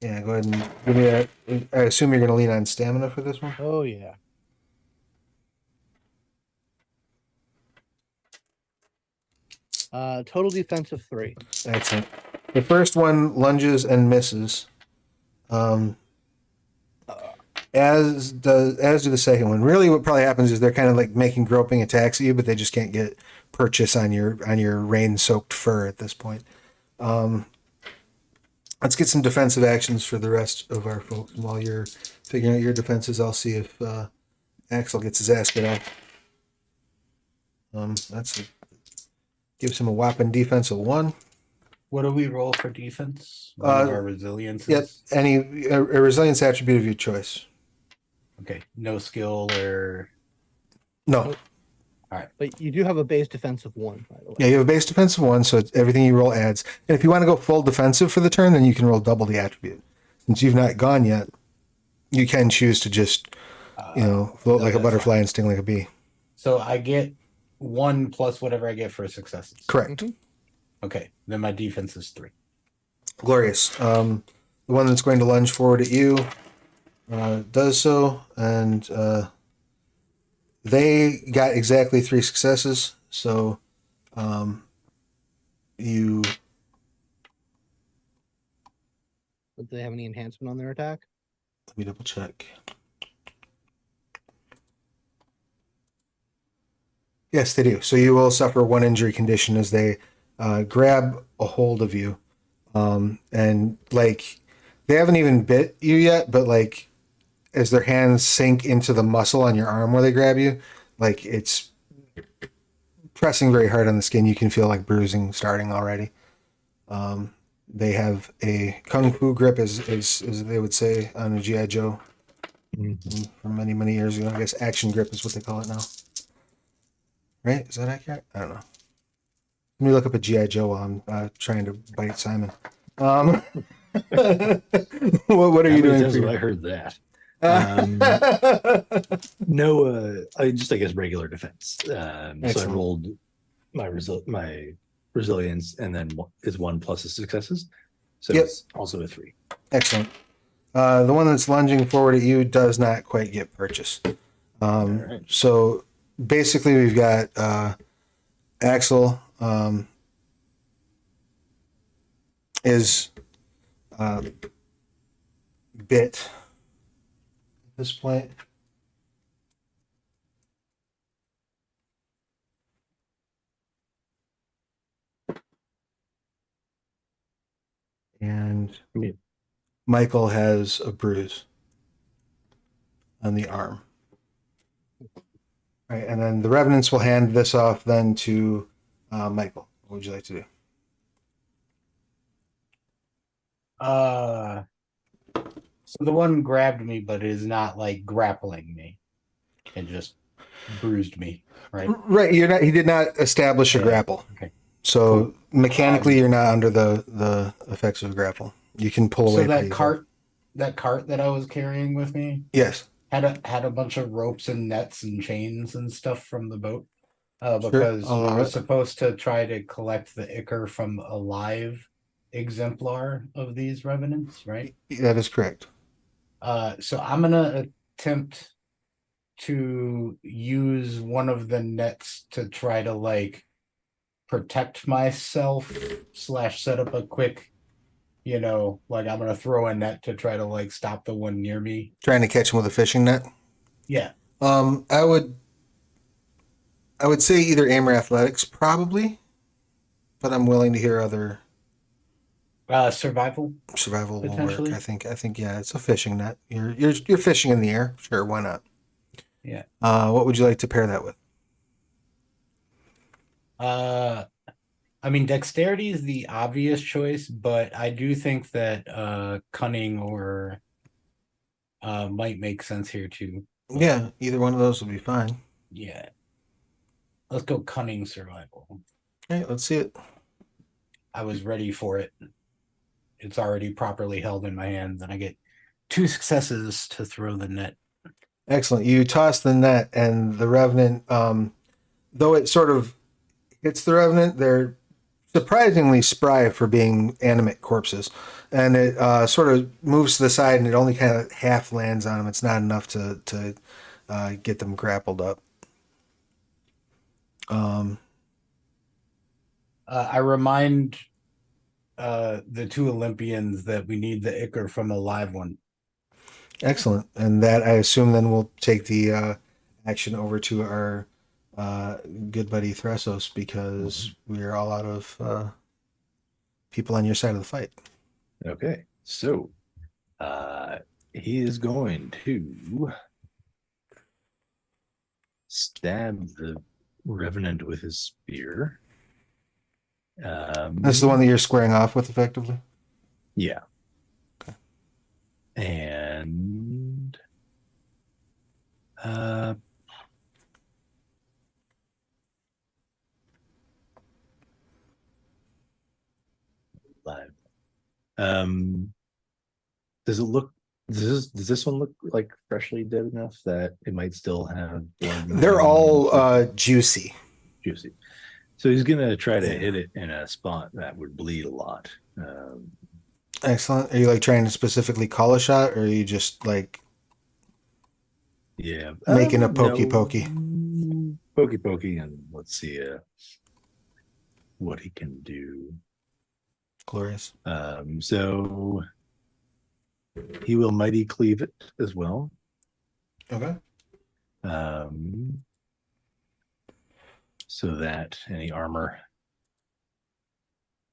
Speaker 1: Yeah, go ahead and give me that. I assume you're going to lean on stamina for this one.
Speaker 2: Oh yeah. Total defense of 3.
Speaker 1: Excellent. The first one lunges and misses. As do the second one. Really, what probably happens is they're kind of like making groping attacks at you, but they just can't get purchase on your rain-soaked fur at this point. Let's get some defensive actions for the rest of our folks. And while you're figuring out your defenses, I'll see if Axel gets his ass get off. Gives him a whopping defense of 1.
Speaker 4: What do we roll for defense? One of our resiliences?
Speaker 1: Yep, a resilience attribute of your choice.
Speaker 4: Okay, no skill or...
Speaker 1: No.
Speaker 2: But you do have a base defense of 1, by the way.
Speaker 1: Yeah, you have a base defense of 1, so everything you roll adds. And if you want to go full defensive for the turn, then you can roll double the attribute. Since you've not gone yet, you can choose to just, float like a butterfly and sting like a bee.
Speaker 4: So I get 1 plus whatever I get for successes.
Speaker 1: Correct.
Speaker 4: Okay, then my defense is 3.
Speaker 1: Glorious. The one that's going to lunge forward at you does so, and they got exactly 3 successes. So you.
Speaker 2: Do they have any enhancement on their attack?
Speaker 1: Let me double check. Yes, they do. So you will suffer 1 injury condition as they grab a hold of you. And like they haven't even bit you yet, but like as their hands sink into the muscle on your arm where they grab you, like it's pressing very hard on the skin. You can feel like bruising starting already. They have a kung fu grip, as they would say on a G.I. Joe from many, many years ago. I guess action grip is what they call it now. Right? Is that accurate? I don't know. Let me look up a G.I. Joe while I'm trying to bite Simon. What are you doing?
Speaker 3: I heard that. No, I guess regular defense. So I rolled my resilience, and then is 1 plus the successes. So it's also a 3.
Speaker 1: Excellent. The one that's lunging forward at you does not quite get purchase.
Speaker 3: Right.
Speaker 1: So basically, we've got Axel is bit at this point. And Michael has a bruise on the arm. Right, and then the Revenants will hand this off then to Michael. What would you like to do?
Speaker 4: So the one grabbed me, but is not like grappling me. It just bruised me, right?
Speaker 1: Right, you're not. He did not establish a
Speaker 4: Yeah.
Speaker 1: grapple,
Speaker 4: Okay.
Speaker 1: so mechanically,
Speaker 4: Um,
Speaker 1: you're not under the effects of a grapple. You can pull
Speaker 4: So
Speaker 1: away. pretty easily.
Speaker 4: that cart that I was carrying with me
Speaker 1: Yes,
Speaker 4: had a bunch of ropes and nets and chains and stuff from the boat.
Speaker 1: sure.
Speaker 4: Because
Speaker 1: I'll
Speaker 4: we
Speaker 1: allow
Speaker 4: were
Speaker 1: it.
Speaker 4: supposed to try to collect the ichor from a live exemplar of these revenants, right?
Speaker 1: That is correct.
Speaker 4: So I'm gonna attempt to use one of the nets to try to like protect myself slash set up a quick, like I'm gonna throw a net to try to like stop the one near me.
Speaker 1: Trying to catch him with a fishing net.
Speaker 4: Yeah.
Speaker 1: I would say either aim or athletics, probably, but I'm willing to hear other
Speaker 4: Survival
Speaker 1: survival will work.
Speaker 4: potentially.
Speaker 1: I think yeah, it's a fishing net. You're fishing in the air. Sure, why not?
Speaker 4: Yeah.
Speaker 1: What would you like to pair that with?
Speaker 4: I mean, dexterity is the obvious choice, but I do think that cunning or might make sense here too.
Speaker 1: Yeah, either one of those would be fine.
Speaker 4: Yeah. Let's go cunning survival.
Speaker 1: All right, let's see it.
Speaker 4: I was ready for it. It's already properly held in my hand. Then I get 2 successes to throw the net.
Speaker 1: Excellent. You toss the net, and the revenant, though it sort of hits the revenant, they're surprisingly spry for being animate corpses, and it sort of moves to the side, and it only kind of half lands on them. It's not enough to get them grappled up.
Speaker 4: I remind the 2 Olympians that we need the ichor from a live one.
Speaker 1: Excellent, and that I assume then we'll take the action over to our good buddy Thressos because we are all out of people on your side of the fight.
Speaker 3: Okay, so he is going to stab the revenant with his spear.
Speaker 1: This is the one that you're squaring off with, effectively.
Speaker 3: Yeah. Okay. And live. Does it look? Does this one look like freshly dead enough that it might still have blood?
Speaker 1: They're all juicy.
Speaker 3: Juicy. So he's gonna try to hit it in a spot that would bleed a lot.
Speaker 1: Excellent. Are you like trying to specifically call a shot, or are you just like making a pokey?
Speaker 3: Pokey, and let's see what he can do.
Speaker 1: Glorious.
Speaker 3: So he will mighty cleave it as well.
Speaker 1: Okay.
Speaker 3: So that any armor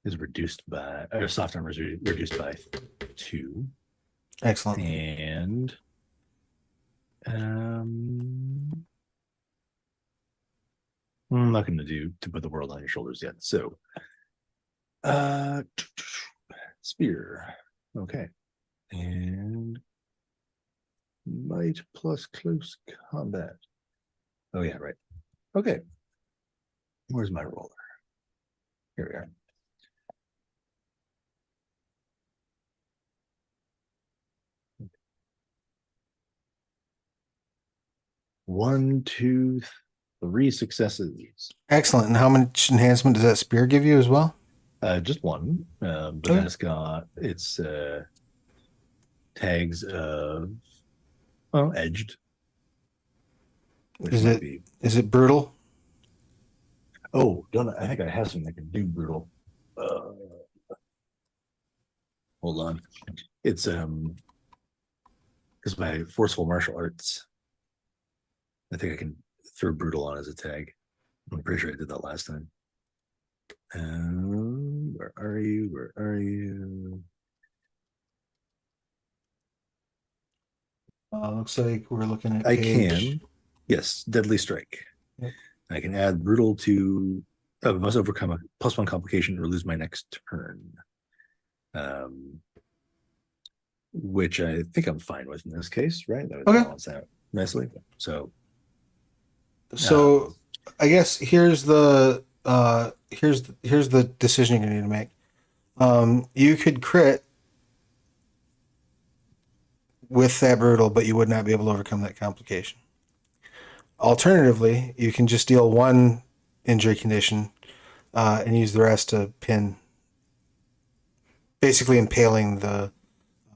Speaker 3: is reduced by, or soft armor is reduced by 2.
Speaker 1: Excellent.
Speaker 3: And I'm not going to put the world on your shoulders yet. So, spear. Okay. And might plus close combat. Oh yeah, right. Okay. Where's my roller? Here we are. One, 2, 3 successes.
Speaker 1: Excellent. And how much enhancement does that spear give you as well?
Speaker 3: Just one. But
Speaker 1: Okay.
Speaker 3: then it's got its tags of edged. Which
Speaker 1: Is
Speaker 3: might
Speaker 1: it-
Speaker 3: be.
Speaker 1: Is it brutal?
Speaker 3: Oh, I think I have something that can do brutal. Hold on. It's because my forceful martial arts. I think I can throw brutal on as a tag. I'm pretty sure I did that last time. Where are you? Where are you?
Speaker 1: Looks like we're looking at
Speaker 3: I
Speaker 1: page...
Speaker 3: can. Yes, deadly strike.
Speaker 1: Yep.
Speaker 3: I can add brutal to must overcome a +1 complication or lose my next turn. which I think I'm fine with in this case, right? That would
Speaker 1: Okay.
Speaker 3: balance out nicely. So
Speaker 1: So I guess here's the decision you're gonna need to make. You could crit with that brutal, but you would not be able to overcome that complication. Alternatively, you can just deal one injury condition and use the rest to pin, basically impaling the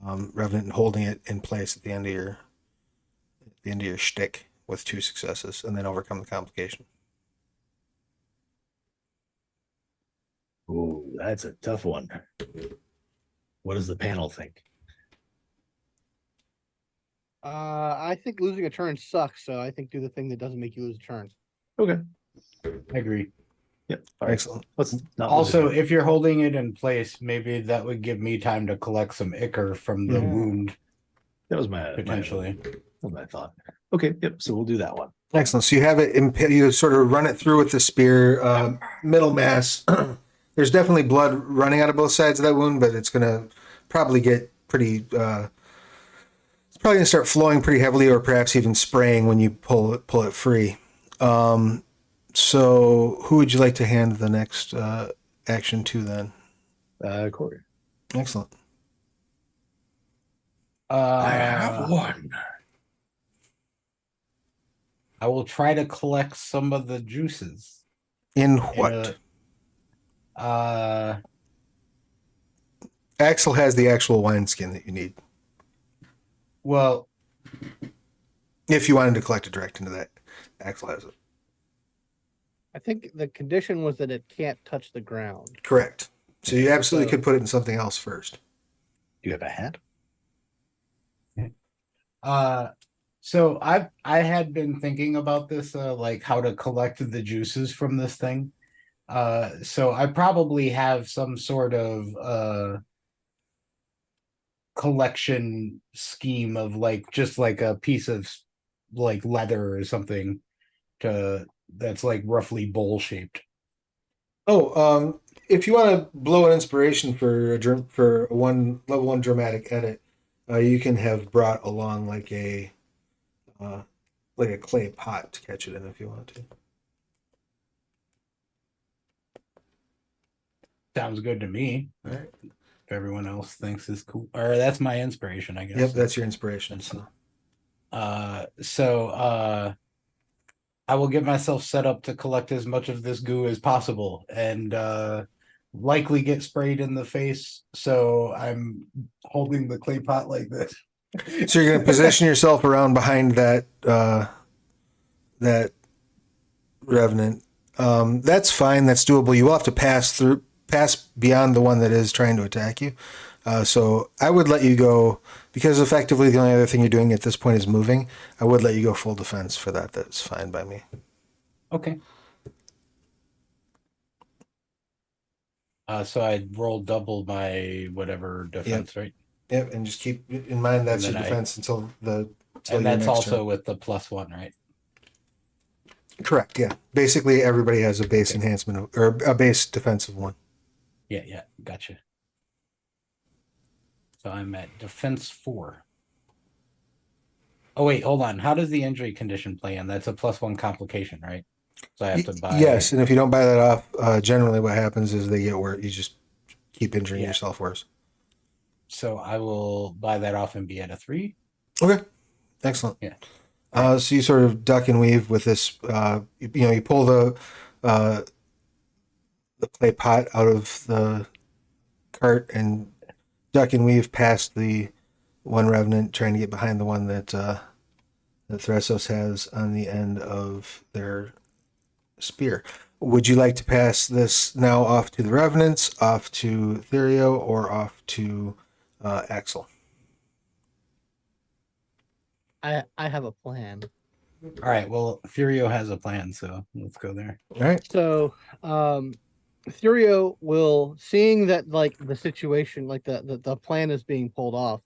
Speaker 1: revenant and holding it in place at the end of your shtick with 2 successes, and then overcome the complication.
Speaker 3: oh, that's a tough one. What does the panel think?
Speaker 2: I think losing a turn sucks, so I think do the thing that doesn't make you lose a turn.
Speaker 3: Okay.
Speaker 4: I agree.
Speaker 3: Yep. All right.
Speaker 1: Excellent.
Speaker 3: Let's not
Speaker 4: Also,
Speaker 3: lose it.
Speaker 4: if you're holding it in place, maybe that would give me time to collect some ichor from the
Speaker 1: Yeah.
Speaker 4: wound
Speaker 3: That was my
Speaker 4: potentially.
Speaker 3: my thought. Okay. Yep. So we'll do that one.
Speaker 1: Excellent. So you have it, you sort of run it through with the spear, middle mass. There's definitely blood running out of both sides of that wound, but it's going to probably get pretty, it's probably going to start flowing pretty heavily, or perhaps even spraying when you pull it free. So who would you like to hand the next action to then?
Speaker 3: Corey.
Speaker 1: Excellent.
Speaker 3: one.
Speaker 4: I will try to collect some of the juices.
Speaker 1: In
Speaker 4: in
Speaker 1: what? Axel has the actual wineskin that you need.
Speaker 4: Well,
Speaker 1: If you wanted to collect it direct into that, Axel has it.
Speaker 2: I think the condition was that it can't touch the ground.
Speaker 1: Correct. So you absolutely
Speaker 2: So-
Speaker 1: could put it in something else first.
Speaker 3: Do you have a hat?
Speaker 4: so I had been thinking about this, like how to collect the juices from this thing. So I probably have some sort of collection scheme of like just like a piece of like leather or something to that's like roughly bowl shaped.
Speaker 1: Oh, if you want to blow an inspiration for a level 1 dramatic edit, you can have brought along like a clay pot to catch it in if you want to.
Speaker 4: Sounds good to me.
Speaker 1: All right.
Speaker 4: If everyone else thinks is cool, or that's my inspiration, I guess.
Speaker 1: Yep, that's your inspiration. So.
Speaker 4: I will get myself set up to collect as much of this goo as possible and likely get sprayed in the face. So I'm holding the clay pot like this.
Speaker 1: So you're going to position yourself around behind that that revenant. That's fine. That's doable. You will have to pass beyond the one that is trying to attack you. So I would let you go, because effectively the only other thing you're doing at this point is moving. I would let you go full defense for that. That's fine by me.
Speaker 4: Okay. So I roll double my whatever defense, right?
Speaker 1: Yep, and just keep in mind that's
Speaker 4: And
Speaker 1: your
Speaker 4: then
Speaker 1: defense until
Speaker 4: And
Speaker 1: your
Speaker 4: that's
Speaker 1: next
Speaker 4: also
Speaker 1: turn.
Speaker 4: with the +1, right?
Speaker 1: Correct. Yeah, basically everybody has a base enhancement or a base defensive one.
Speaker 4: Yeah, gotcha. So I'm at defense 4. Oh wait, hold on. How does the injury condition play in? That's a +1 complication, right? So I have to buy.
Speaker 1: Yes, and if you don't buy that off, generally what happens is they get worse. You just keep injuring
Speaker 4: Yeah.
Speaker 1: yourself worse.
Speaker 4: So I will buy that off and be at a 3.
Speaker 1: Okay, excellent.
Speaker 4: Yeah.
Speaker 1: So you sort of duck and weave with this. You pull the clay pot out of the cart and duck and weave past the one revenant, trying to get behind the one that that Thressos has on the end of their spear. Would you like to pass this now off to the revenants, off to Therio, or off to Axel?
Speaker 2: I have a plan.
Speaker 4: All right. Well, Furio has a plan, so let's go there.
Speaker 1: All right.
Speaker 2: So, Thurio will, seeing that like the situation, like the plan is being pulled off,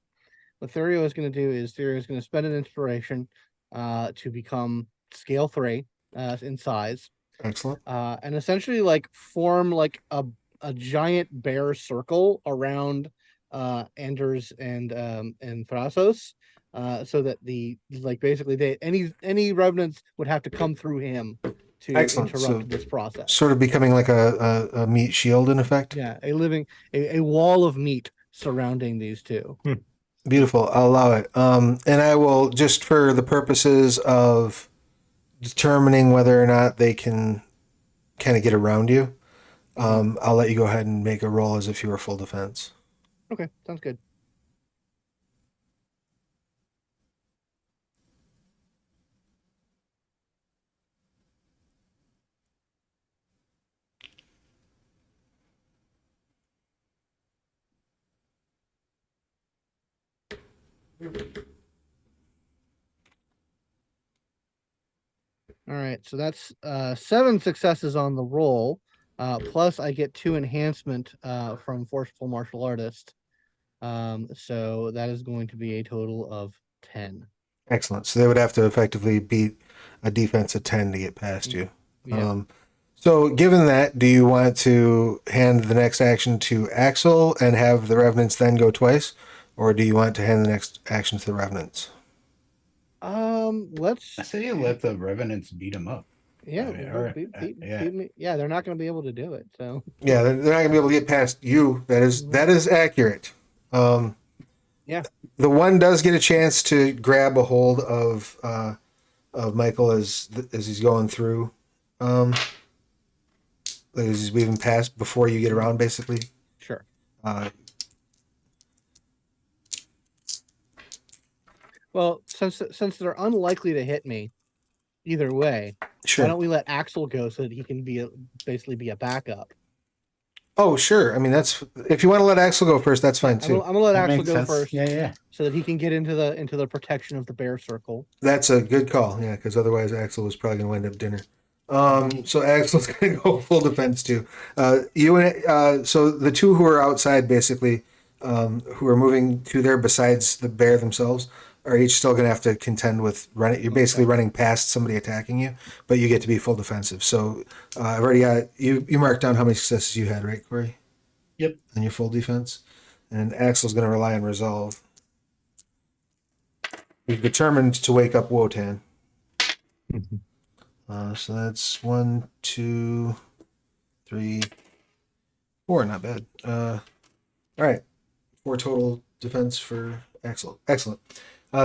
Speaker 2: what Thurio is going to do is Thurio is going to spend an inspiration to become scale 3 in size,
Speaker 1: Excellent.
Speaker 2: and essentially like form like a giant bear circle around Anders and Thrasos, so that basically any revenants would have to come through him to
Speaker 1: Excellent.
Speaker 2: interrupt
Speaker 1: So
Speaker 2: this process.
Speaker 1: sort of becoming like a meat shield in effect.
Speaker 2: Yeah, a wall of meat surrounding these two.
Speaker 1: Beautiful. I'll allow it. And I will, just for the purposes of determining whether or not they can kind of get around you, I'll let you go ahead and make a roll as if you were full defense.
Speaker 2: Okay, sounds good. All right, so that's 7 successes on the roll. Plus I get 2 enhancement from Forceful Martial Artist. So that is going to be a total of 10.
Speaker 1: Excellent. So they would have to effectively beat a defense of 10 to get past you.
Speaker 2: Yeah.
Speaker 1: So given that, do you want to hand the next action to Axel and have the Revenants then go twice? Or do you want to hand the next action to the Revenants?
Speaker 2: Let's.
Speaker 4: I say you let the revenants beat him up.
Speaker 2: Yeah,
Speaker 4: I mean,
Speaker 2: well,
Speaker 4: or-
Speaker 2: beat me. Yeah, they're not going to be able to do it. So
Speaker 1: Yeah, they're not going to be able to get past you. That is accurate.
Speaker 2: Yeah.
Speaker 1: The one does get a chance to grab a hold of Michael as he's going through, as he's weaving past before you get around, basically.
Speaker 2: sure. Well, since they're unlikely to hit me, either way, why
Speaker 1: Sure.
Speaker 2: don't we let Axel go so that he can basically be a backup?
Speaker 1: Oh, sure. I mean, that's, if you want to let Axel go first, that's fine
Speaker 2: I'm
Speaker 1: too.
Speaker 2: gonna let
Speaker 4: That
Speaker 2: Axel
Speaker 4: makes
Speaker 2: go
Speaker 4: sense.
Speaker 2: first,
Speaker 4: Yeah.
Speaker 2: so that he can get into the protection of the bear circle.
Speaker 1: That's a good call. Yeah, because otherwise Axel was probably going to wind up dinner. So Axel's going to go full defense too. So the two who are outside, basically, who are moving to there besides the bear themselves, are each still going to have to contend with running. You're basically running past somebody attacking you, but you get to be full defensive. So I've already got you. You marked down how many successes you had, right, Corey?
Speaker 4: Yep.
Speaker 1: On your full defense, and Axel's going to rely on resolve. He's determined to wake up Wotan. So that's 1, 2, 3, 4. Not bad. All right, 4 total defense for Axel. Excellent.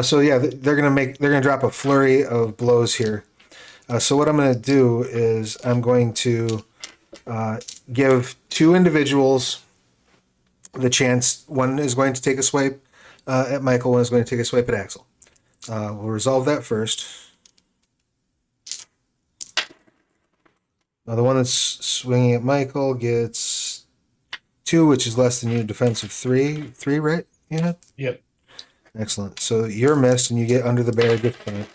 Speaker 1: So yeah, they're gonna drop a flurry of blows here. So what I'm gonna do is I'm going to give 2 individuals the chance. One is going to take a swipe at Michael. One is going to take a swipe at Axel. We'll resolve that first. Now the one that's swinging at Michael gets 2, which is less than your defense of 3. 3, right? Yeah.
Speaker 4: Yep.
Speaker 1: Excellent. So you're missed, and you get under the bear gift card.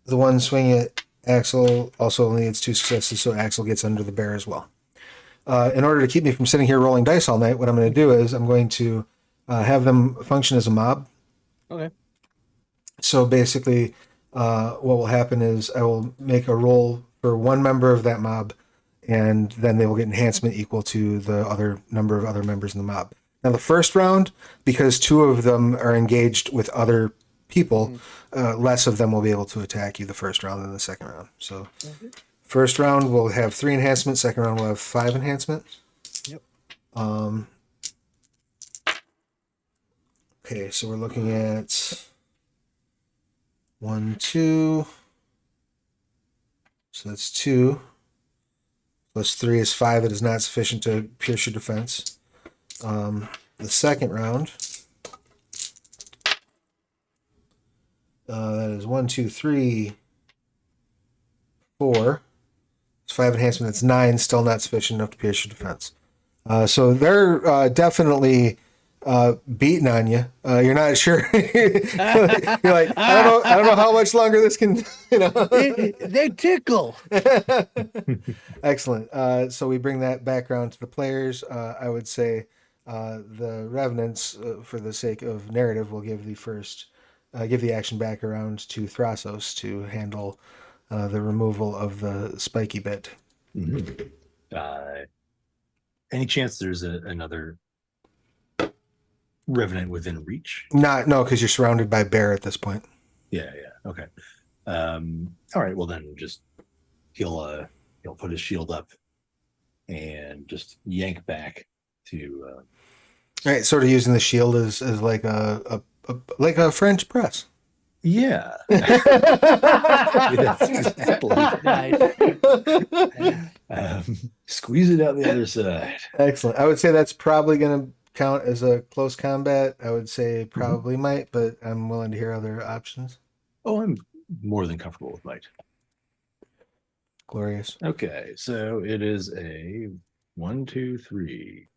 Speaker 1: The one swinging at Axel also only gets 2 successes, so Axel gets under the bear as well. In order to keep me from sitting here rolling dice all night, what I'm going to do is I'm going to have them function as a mob.
Speaker 2: Okay.
Speaker 1: So basically, what will happen is I will make a roll for one member of that mob, and then they will get enhancement equal to the other number of other members in the mob. Now, the first round, because 2 of them are engaged with other people, less of them will be able to attack you the first round than the second round. So, first round will have 3 enhancement. Second round will have 5 enhancement.
Speaker 2: Yep.
Speaker 1: Okay, so we're looking at 1, 2. So that's 2. Plus 3 is 5. It is not sufficient to pierce your defense. The second round, that is 1, 2, 3, 4. It's 5 enhancement. That's 9. Still not sufficient enough to pierce your defense. So they're definitely beating on you. You're not sure. You're like, I don't know how much longer this can.
Speaker 2: They tickle.
Speaker 1: Excellent. So we bring that background to the players. I would say the Revenants, for the sake of narrative, will give the action back around to Thrasos to handle the removal of the spiky bit.
Speaker 3: Mhm. Any chance there's another revenant within reach?
Speaker 1: No, because you're surrounded by bear at this point.
Speaker 3: Yeah. Okay. All right. Well, then just he'll put his shield up and just yank back to.
Speaker 1: All right, sort of using the shield as like a French press.
Speaker 3: Yeah. Yes, exactly.
Speaker 2: Nice.
Speaker 3: Squeeze it out the other side.
Speaker 1: Excellent. I would say that's probably going to count as a close combat. I would say probably might, but I'm willing to hear other options.
Speaker 3: Oh, I'm more than comfortable with might.
Speaker 1: Glorious.
Speaker 3: Okay, so it is a 1, 2, 3,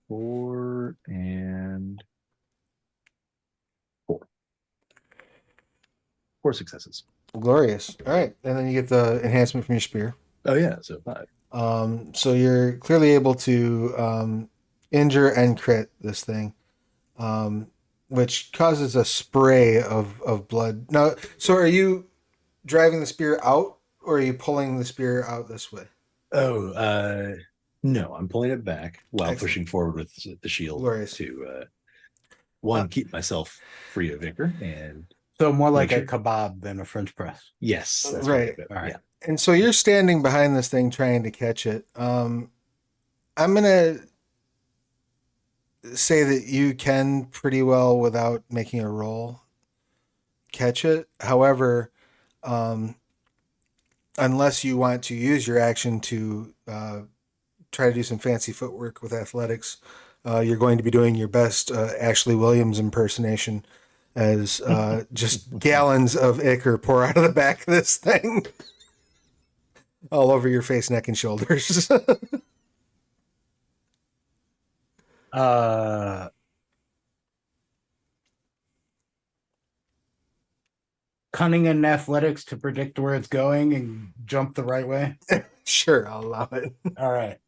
Speaker 3: 4, and 4. 4 successes.
Speaker 1: Glorious. All right, and then you get the enhancement from your spear.
Speaker 3: Oh yeah, so 5.
Speaker 1: So you're clearly able to injure and crit this thing, which causes a spray of blood. Now, so are you driving the spear out, or are you pulling the spear out this way?
Speaker 3: Oh, no, I'm pulling it back while
Speaker 1: Excellent.
Speaker 3: pushing forward with the shield
Speaker 1: Glorious.
Speaker 3: to keep myself free of Vicar, and
Speaker 4: So more like
Speaker 3: Sure.
Speaker 4: a kebab than a French press.
Speaker 3: yes, that's
Speaker 1: Right.
Speaker 3: What
Speaker 4: All right.
Speaker 3: Yeah.
Speaker 1: And so you're standing behind this thing trying to catch it. I'm gonna say that you can pretty well, without making a roll, catch it. However, unless you want to use your action to try to do some fancy footwork with athletics, you're going to be doing your best Ashley Williams impersonation as just gallons of ichor pour out of the back of this thing. All over your face, neck, and shoulders.
Speaker 4: Cunning and athletics to predict where it's going and jump the right way.
Speaker 1: Sure, I'll allow it.
Speaker 4: All right.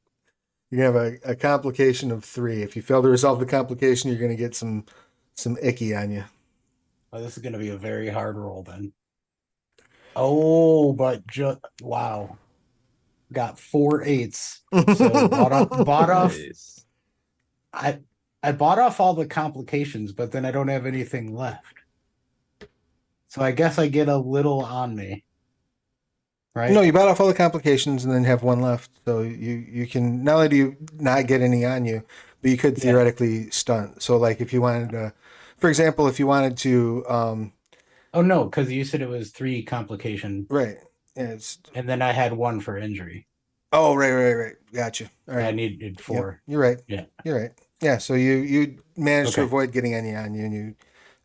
Speaker 1: You have a complication of 3. If you fail to resolve the complication, you're going to get some icky on you.
Speaker 4: Well, this is going to be a very hard roll then. Oh, but wow. Got 4 8s. So bought off.
Speaker 3: Nice.
Speaker 4: I bought off all the complications, but then I don't have anything left. So I guess I get a little on me. Right?
Speaker 1: No, you bought off all the complications and then have 1 left. So you can, not only do you not get any on you, but you could theoretically stunt. So like if you wanted to, for example, if you wanted to
Speaker 4: Oh no, because you said it was 3 complication.
Speaker 1: right. Yeah,
Speaker 4: And then I had 1 for injury.
Speaker 1: Oh, right. Gotcha. All right.
Speaker 4: I needed 4.
Speaker 1: Yep, you're right.
Speaker 4: Yeah.
Speaker 1: You're right. Yeah, so you managed to
Speaker 4: Okay.
Speaker 1: avoid getting any on you, and you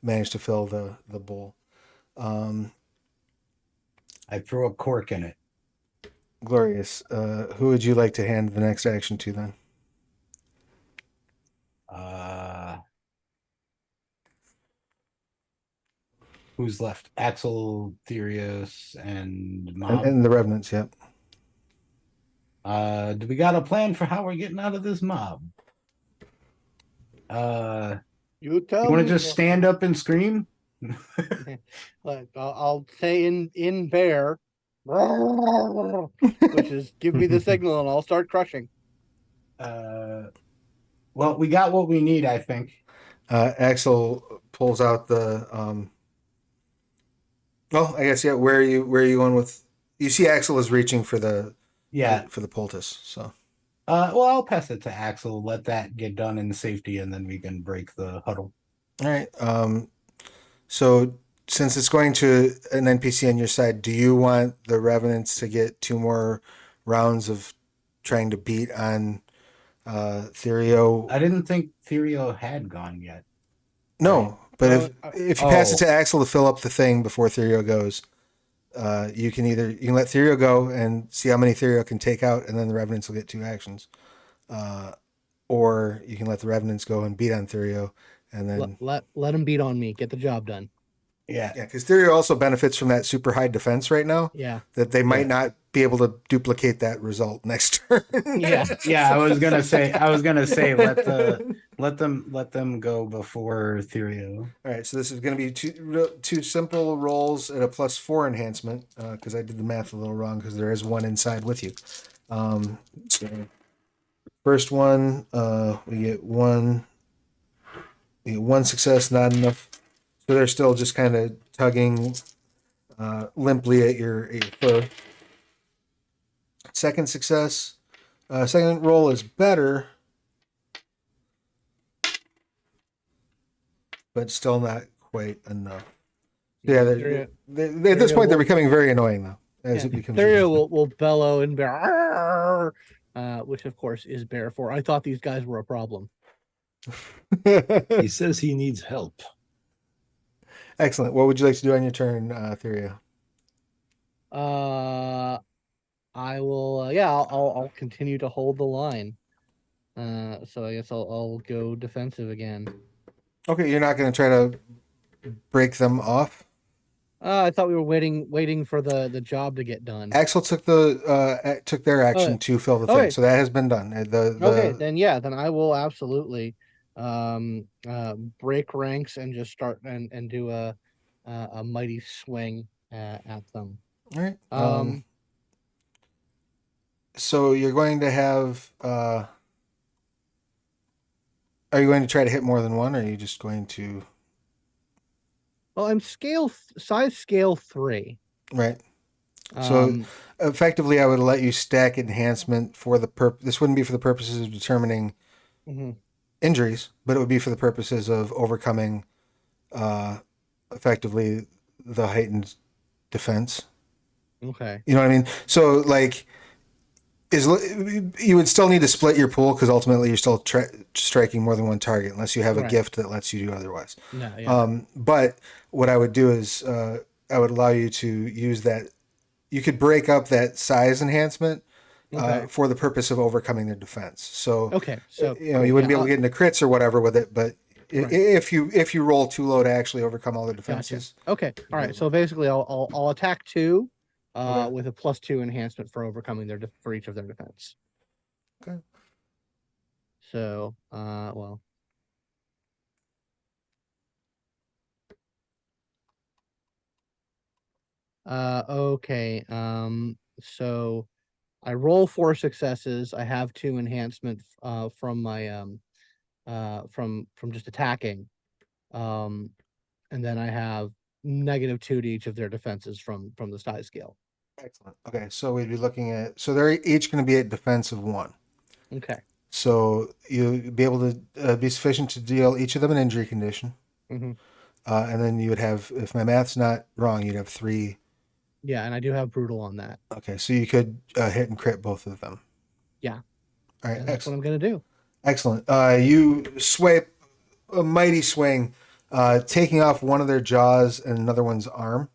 Speaker 1: managed to fill the bowl.
Speaker 4: I threw a cork in it.
Speaker 1: Glorious. Who would you like to hand the next action to then?
Speaker 4: Who's left? Axel, Therios, and Mob.
Speaker 1: And the revenants, yep.
Speaker 4: Do we got a plan for how we're getting out of this mob?
Speaker 2: You tell
Speaker 4: You want
Speaker 2: me.
Speaker 4: to just stand up and scream?
Speaker 2: Like, I'll say in bear, which is give me the signal and I'll start crushing.
Speaker 4: Well, we got what we need, I think.
Speaker 1: Axel pulls out the well, I guess, yeah, where are you going with, you see Axel is reaching for the for the poultice, so
Speaker 4: Well, I'll pass it to Axel, let that get done in safety, and then we can break the huddle.
Speaker 1: all right. So since it's going to an NPC on your side, do you want the revenants to get 2 more rounds of trying to beat on Therio?
Speaker 4: I didn't think Therio had gone yet.
Speaker 1: No, but if you pass it
Speaker 4: Oh.
Speaker 1: to Axel to fill up the thing before Therio goes, you can let Therio go and see how many Therio can take out, and then the revenants will get 2 actions, or you can let the revenants go and beat on Therio, and then
Speaker 2: Let him beat on me. Get the job done.
Speaker 4: Yeah.
Speaker 1: yeah, because Therio also benefits from that super high defense right now,
Speaker 2: Yeah.
Speaker 1: that they might not be able to duplicate that result next turn.
Speaker 2: Yeah.
Speaker 4: Yeah, I was gonna say let them go before Therio.
Speaker 1: All right, so this is going to be two simple rolls at a +4 enhancement, because I did the math a little wrong, because there is 1 inside with you. So First one, we get one success, not enough. So they're still just kind of tugging limply at your fur. Second success. Second roll is better, but still not quite enough. Yeah, at this point they're becoming very annoying though. As it becomes,
Speaker 2: Theria will bellow and bear, which of course is bear for. I thought these guys were a problem.
Speaker 3: He says he needs help.
Speaker 1: Excellent. What would you like to do on your turn, Theria?
Speaker 2: I will. Yeah, I'll continue to hold the line. So I guess I'll go defensive again.
Speaker 1: Okay, you're not going to try to break them off.
Speaker 2: I thought we were waiting for the job to get done.
Speaker 1: Axel took their action to fill the thing,
Speaker 2: okay.
Speaker 1: so that has been done.
Speaker 2: Okay, then I will absolutely break ranks and just start and do a mighty swing at them.
Speaker 1: All right. So you're going to have. Are you going to try to hit more than one, or are you just going to?
Speaker 2: Well, I'm size scale 3.
Speaker 1: Right. So
Speaker 2: Um,
Speaker 1: effectively, I would let you stack enhancement for the This wouldn't be for the purposes of determining
Speaker 2: mhm.
Speaker 1: injuries, but it would be for the purposes of overcoming, effectively, the heightened defense.
Speaker 2: Okay.
Speaker 1: You know what I mean? So like, you would still need to split your pool because ultimately you're still striking more than one target unless you have a
Speaker 2: Right.
Speaker 1: gift that lets you do otherwise.
Speaker 2: No, yeah.
Speaker 1: But what I would do is I would allow you to use that. You could break up that size enhancement
Speaker 2: Okay.
Speaker 1: for the purpose of overcoming their defense. So
Speaker 2: Okay. So
Speaker 1: you wouldn't be able to get into crits or whatever with it, but
Speaker 2: Right.
Speaker 1: if you roll too low to actually overcome all the defenses.
Speaker 2: Okay. All right. So basically, I'll attack 2,
Speaker 1: Okay.
Speaker 2: with a +2 enhancement for overcoming for each of their defense.
Speaker 1: Okay.
Speaker 2: So, well. Okay. So I roll 4 successes. I have 2 enhancement from my from just attacking. And then I have -2 to each of their defenses from the size scale.
Speaker 1: Excellent. Okay, so we'd be looking at they're each going to be at defense of 1.
Speaker 2: Okay.
Speaker 1: So you'd be able to be sufficient to deal each of them an injury condition.
Speaker 2: Mm-hmm.
Speaker 1: And then you would have, if my math's not wrong, you'd have 3.
Speaker 2: Yeah, and I do have brutal on that.
Speaker 1: Okay, so you could hit and crit both of them.
Speaker 2: Yeah.
Speaker 1: All right,
Speaker 2: And that's what
Speaker 1: excellent.
Speaker 2: I'm gonna do.
Speaker 1: Excellent. You swipe a mighty swing, taking off one of their jaws and another one's arm.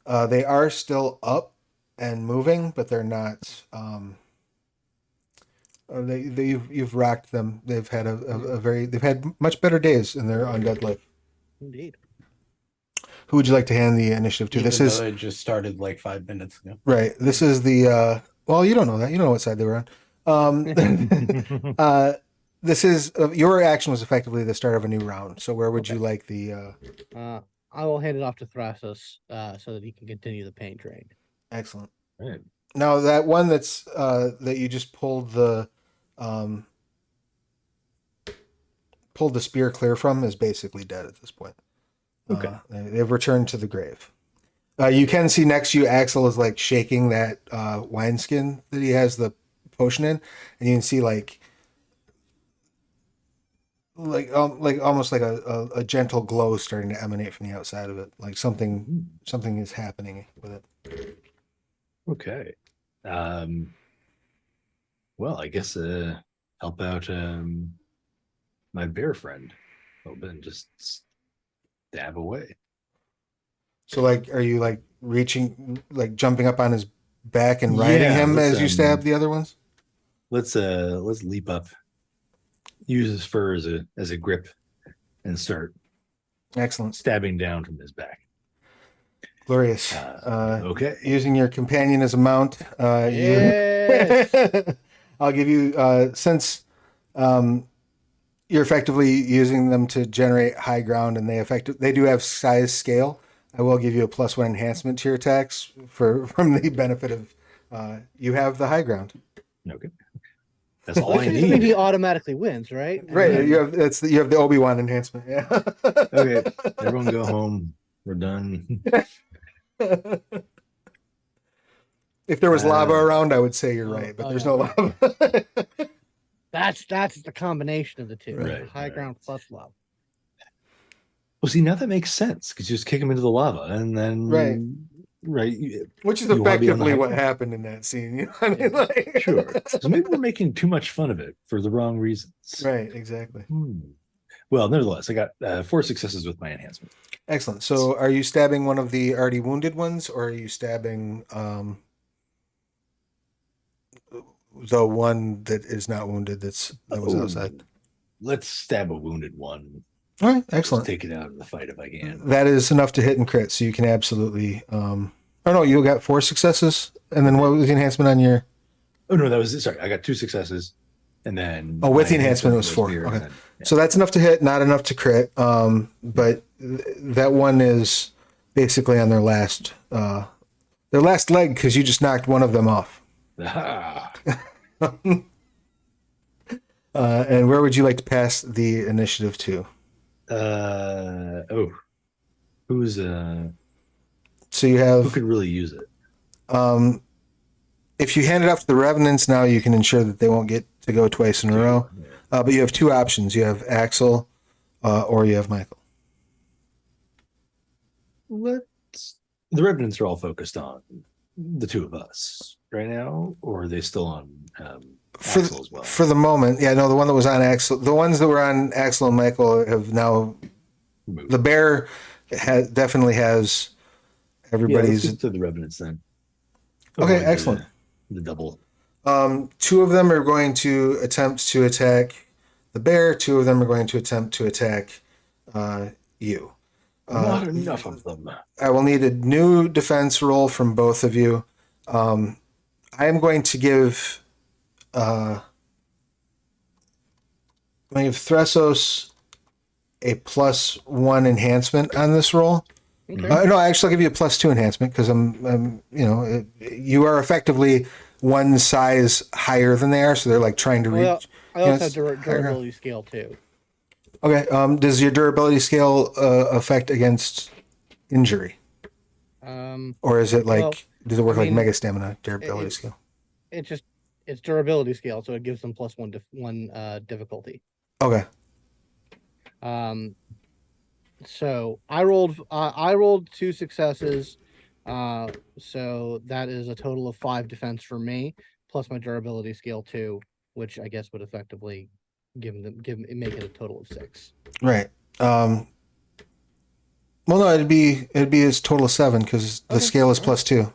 Speaker 1: They are still up and moving, but they're not. You've rocked them. They've had they've had much better days in their undead life.
Speaker 2: Indeed.
Speaker 1: Who would you like to hand the initiative to?
Speaker 4: Even
Speaker 1: This is
Speaker 4: though it just started like 5 minutes ago.
Speaker 1: right. This is the well, you don't know that. You don't know what side they were on. This is your action was effectively the start of a new round. So where would you like the?
Speaker 2: I will hand it off to Thrasus, so that he can continue the pain train.
Speaker 1: Excellent.
Speaker 3: All right.
Speaker 1: Now that one that's that you just pulled the spear clear from is basically dead at this point.
Speaker 3: Okay.
Speaker 1: They've returned to the grave. You can see next to you, Axel is like shaking that wineskin that he has the potion in, and you can see like almost like a gentle glow starting to emanate from the outside of it, like something is happening with it.
Speaker 3: Okay. Well, I guess help out my bear friend. And just stab away.
Speaker 1: So like, are you like reaching, like jumping up on his back and riding
Speaker 3: Yeah,
Speaker 1: him
Speaker 3: let's,
Speaker 1: as you stab the other ones?
Speaker 3: Let's leap up. Use his fur as a grip and start
Speaker 1: Excellent.
Speaker 3: stabbing down from his back.
Speaker 1: Glorious.
Speaker 3: Okay.
Speaker 1: Using your companion as a mount.
Speaker 2: Yes!
Speaker 1: I'll give you since you're effectively using them to generate high ground, and they do have size scale. I will give you a +1 enhancement to your attacks from the benefit of you have the high ground.
Speaker 3: Okay. That's all I
Speaker 2: Which doesn't mean he
Speaker 3: need.
Speaker 2: automatically wins, right?
Speaker 1: Right. You have you have the Obi-Wan enhancement. Yeah.
Speaker 3: Okay, everyone go home. We're done.
Speaker 1: If there was lava
Speaker 3: Uh,
Speaker 1: around, I would say you're
Speaker 2: oh,
Speaker 1: right, but
Speaker 2: oh,
Speaker 1: there's
Speaker 2: yeah.
Speaker 1: no lava.
Speaker 2: That's the combination of the two.
Speaker 3: Right,
Speaker 2: High
Speaker 3: right.
Speaker 2: ground plus love.
Speaker 3: Well, see, now that makes sense because you just kick him into the lava and then
Speaker 1: Right.
Speaker 3: right.
Speaker 1: Which is
Speaker 3: You wanna be on the
Speaker 1: effectively
Speaker 3: high
Speaker 1: what
Speaker 3: ground.
Speaker 1: happened in that scene. You know what I mean? Like,
Speaker 3: Sure. So maybe we're making too much fun of it for the wrong reasons.
Speaker 1: Right, exactly.
Speaker 3: Well, nevertheless, I got 4 successes with my enhancement.
Speaker 1: Excellent. So are you stabbing one of the already wounded ones, or are you stabbing the one that is not wounded that was outside?
Speaker 3: Let's stab a wounded one.
Speaker 1: All right,
Speaker 3: Just
Speaker 1: excellent.
Speaker 3: take it out of the fight if I can.
Speaker 1: That is enough to hit and crit, so you can absolutely oh no, you got 4 successes, and then what was the enhancement on your
Speaker 3: Oh no, that was sorry. I got 2 successes, and then
Speaker 1: Oh, with
Speaker 3: my
Speaker 1: the enhancement it was 4.
Speaker 3: here,
Speaker 1: Okay.
Speaker 3: and then- yeah.
Speaker 1: So that's enough to hit, not enough to crit. But that one is basically on their last leg because you just knocked one of them off.
Speaker 3: Ah.
Speaker 1: And where would you like to pass the initiative to?
Speaker 3: Who's
Speaker 1: So you
Speaker 3: who
Speaker 1: have
Speaker 3: could really use it?
Speaker 1: if you hand it off to the revenants now, you can ensure that they won't get to go twice in a row. But you have 2 options. You have Axel or you have Michael.
Speaker 3: The revenants are all focused on the 2 of us right now, or are they still on
Speaker 1: For
Speaker 3: Axel as well?
Speaker 1: For the moment, yeah, no, the one that was on Axel, the ones that were on Axel and Michael have now.
Speaker 3: Moved.
Speaker 1: The bear definitely has
Speaker 3: Yeah, let's
Speaker 1: everybody's.
Speaker 3: get to the revenants then.
Speaker 1: Okay,
Speaker 3: Avoid
Speaker 1: excellent.
Speaker 3: The double.
Speaker 1: 2 of them are going to attempt to attack the bear. 2 of them are going to attempt to attack you.
Speaker 3: Not enough of them.
Speaker 1: I will need a new defense roll from both of you. I am going to give Thressos a +1 enhancement on this roll.
Speaker 2: Okay.
Speaker 1: No, actually, I'll give you a +2 enhancement because you are effectively one size higher than they are, so they're like trying to reach.
Speaker 2: Well, I also
Speaker 1: Yes,
Speaker 2: have
Speaker 1: higher.
Speaker 2: durability scale too.
Speaker 1: Okay. Does your durability scale affect against injury, or is it like
Speaker 2: well,
Speaker 1: does it work
Speaker 2: I
Speaker 1: like
Speaker 2: mean,
Speaker 1: mega stamina durability
Speaker 2: it-
Speaker 1: scale?
Speaker 2: It's durability scale, so it gives them +1 difficulty.
Speaker 1: Okay.
Speaker 2: So I rolled 2 successes. So that is a total of 5 defense for me, plus my durability scale 2, which I guess would effectively make it a total of 6.
Speaker 1: Right. Well, no, it'd be a total of 7 because the
Speaker 2: Okay,
Speaker 1: scale is
Speaker 2: alright.
Speaker 1: +2.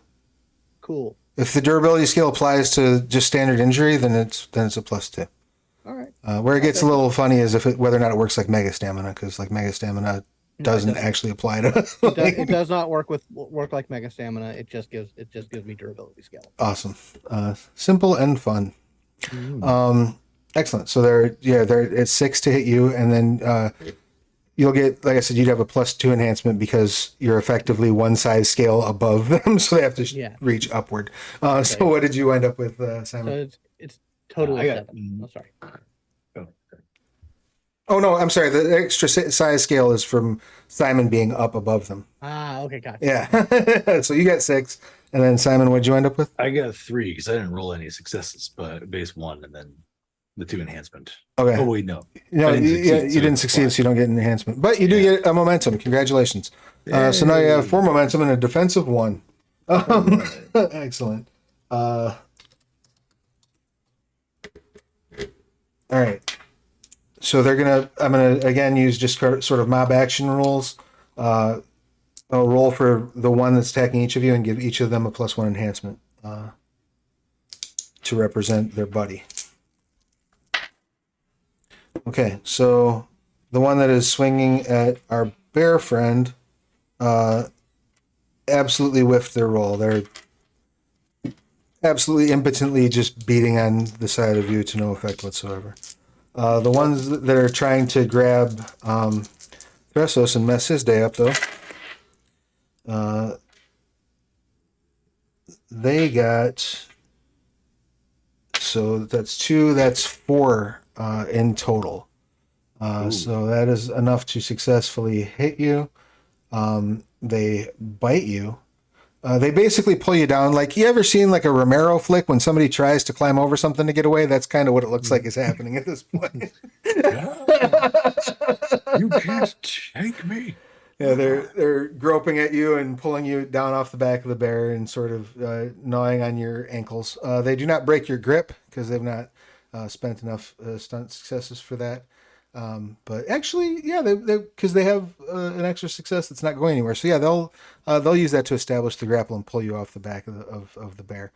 Speaker 2: Cool.
Speaker 1: If the durability scale applies to just standard injury, then it's a +2.
Speaker 2: All right.
Speaker 1: Where it gets a
Speaker 2: Okay.
Speaker 1: little funny is whether or not it works like mega stamina, because like mega stamina doesn't actually apply to.
Speaker 2: It does not work like mega stamina. It just gives me durability scale.
Speaker 1: Awesome, simple and fun.
Speaker 3: Mm.
Speaker 1: Excellent. So it's 6 to hit you, and then you'll get, like I said, you'd have a +2 enhancement because you're effectively one size scale above them, so they have to
Speaker 2: Yeah.
Speaker 1: reach upward. So
Speaker 2: Okay.
Speaker 1: what did you wind up with,
Speaker 2: So
Speaker 1: Simon?
Speaker 2: it's total of
Speaker 3: I got-
Speaker 2: 7. Oh, sorry.
Speaker 1: Oh no, I'm sorry. The extra size scale is from Simon being up above them.
Speaker 2: Ah, okay, gotcha.
Speaker 1: Yeah. So you got 6, and then Simon, what'd you end up with?
Speaker 3: I got 3 because I didn't roll any successes, but base 1 and then the 2 enhancement.
Speaker 1: Okay.
Speaker 3: Oh wait, no.
Speaker 1: No,
Speaker 3: I didn't
Speaker 1: you
Speaker 3: succeed, so
Speaker 1: didn't
Speaker 3: it's
Speaker 1: succeed,
Speaker 3: fine.
Speaker 1: so you don't get an enhancement. But you do
Speaker 3: Yeah.
Speaker 1: get a momentum. Congratulations. So now you have 4 momentum and a defensive 1. Excellent. All right. So I'm gonna again use just sort of mob action rules. I'll roll for the one that's attacking each of you and give each of them a +1 enhancement to represent their buddy. Okay, so the one that is swinging at our bear friend absolutely whiffed their roll. They're absolutely impotently just beating on the side of you to no effect whatsoever. The ones that are trying to grab Thressos and mess his day up, though, they got... So that's 2. That's 4 in total.
Speaker 3: Ooh.
Speaker 1: So that is enough to successfully hit you. They bite you. They basically pull you down. Like, you ever seen like a Romero flick when somebody tries to climb over something to get away? That's kind of what it looks like is happening at this point.
Speaker 3: You can't take me.
Speaker 1: Yeah, they're groping at you and pulling you down off the back of the bear and sort of gnawing on your ankles. They do not break your grip because they've not spent enough stunt successes for that. But actually, yeah, they because they have an extra success that's not going anywhere. So yeah, they'll use that to establish the grapple and pull you off the back of the bear.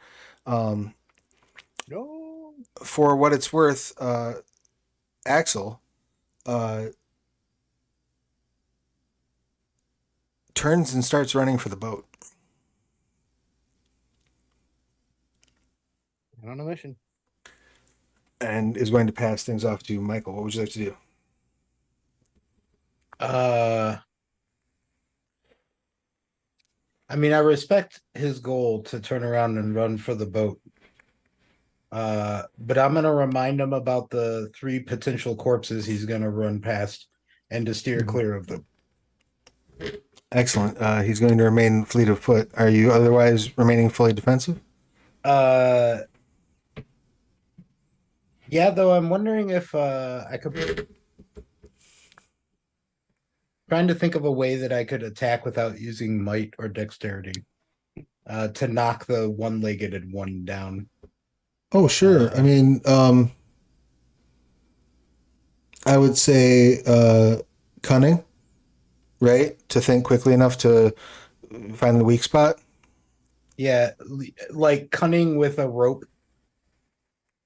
Speaker 2: No.
Speaker 1: For what it's worth, Axel turns and starts running for the boat.
Speaker 2: I'm on a mission.
Speaker 1: And is going to pass things off to Michael. What would you like to do?
Speaker 4: I mean, I respect his goal to turn around and run for the boat. But I'm gonna remind him about the 3 potential corpses he's gonna run past and to steer clear of them.
Speaker 1: Excellent. He's going to remain fleet of foot. Are you otherwise remaining fully defensive?
Speaker 4: Yeah, though I'm wondering if I could trying to think of a way that I could attack without using might or dexterity. To knock the one-legged one down.
Speaker 1: Oh, sure. I mean, I would say cunning, right? To think quickly enough to find the weak spot.
Speaker 4: Yeah, like cunning with a rope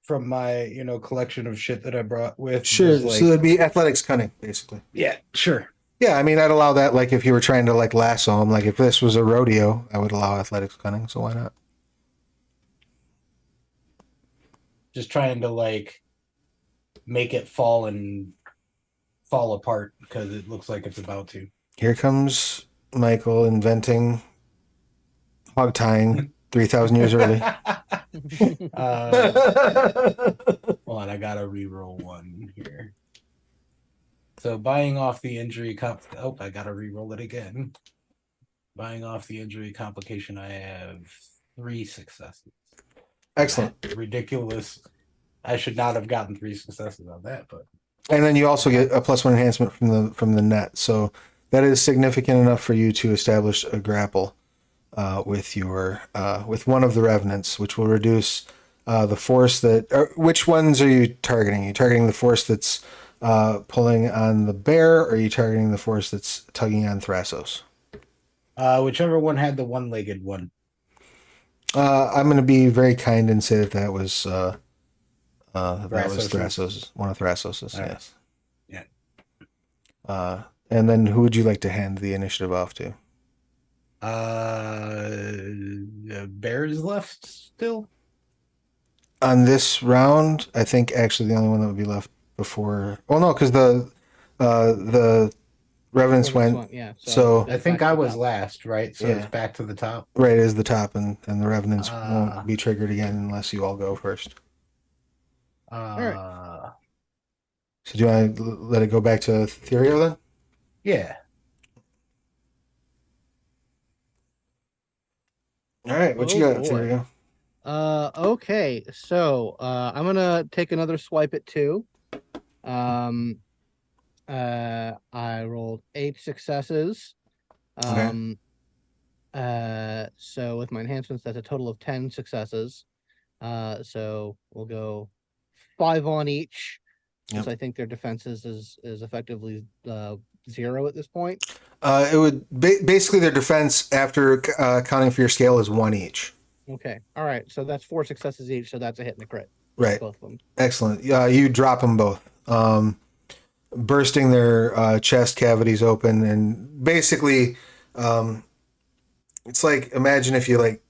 Speaker 4: from my, collection of shit that I brought with.
Speaker 1: Sure.
Speaker 4: Just
Speaker 1: So it'd be athletics cunning, basically.
Speaker 4: yeah, sure.
Speaker 1: Yeah, I mean, I'd allow that. Like, if you were trying to like lasso him, like if this was a rodeo, I would allow athletics cunning. So why not?
Speaker 4: Just trying to like make it fall apart because it looks like it's about to.
Speaker 1: Here comes Michael inventing hog tying 3,000 years early.
Speaker 4: Hold on, I gotta re-roll one here. So buying off the injury I gotta re-roll it again. Buying off the injury complication, I have 3 successes.
Speaker 1: Excellent.
Speaker 4: Ridiculous. I should not have gotten 3 successes on that, but
Speaker 1: And then you also get a +1 enhancement from the net. So that is significant enough for you to establish a grapple with one of the revenants, which will reduce the force that. Which ones are you targeting? Are you targeting the force that's pulling on the bear, or are you targeting the force that's tugging on Thrasos?
Speaker 4: whichever one had the one-legged one.
Speaker 1: I'm going to be very kind and say that was Thrasos, one of Thrasos's.
Speaker 4: Right.
Speaker 1: Yes.
Speaker 4: Yeah.
Speaker 1: And then who would you like to hand the initiative off to?
Speaker 4: Bears left still.
Speaker 1: On this round, I think actually the only one that would be left before. Well, no, because the revenants went.
Speaker 2: Yeah.
Speaker 1: So-
Speaker 4: I think I was last, right? So
Speaker 1: Yeah.
Speaker 4: it's back to the top.
Speaker 1: Right as the top, and the revenants won't be triggered again unless you all go first. So do you want to let it go back to Therio then?
Speaker 4: Yeah.
Speaker 1: All right, what you
Speaker 2: Oh,
Speaker 1: got,
Speaker 2: boy.
Speaker 1: Therio?
Speaker 2: Okay, so I'm gonna take another swipe at 2. I rolled 8 successes. So with my enhancements, that's a total of 10 successes. So we'll go 5 on each.
Speaker 1: Yep.
Speaker 2: So I think their defenses is effectively 0 at this point.
Speaker 1: It would basically their defense after counting for your scale is 1 each.
Speaker 2: Okay, all right. So that's 4 successes each. So that's a hit and a crit.
Speaker 1: Right.
Speaker 2: Both of them.
Speaker 1: Excellent. You drop them both, bursting their chest cavities open, and basically, it's like imagine if you like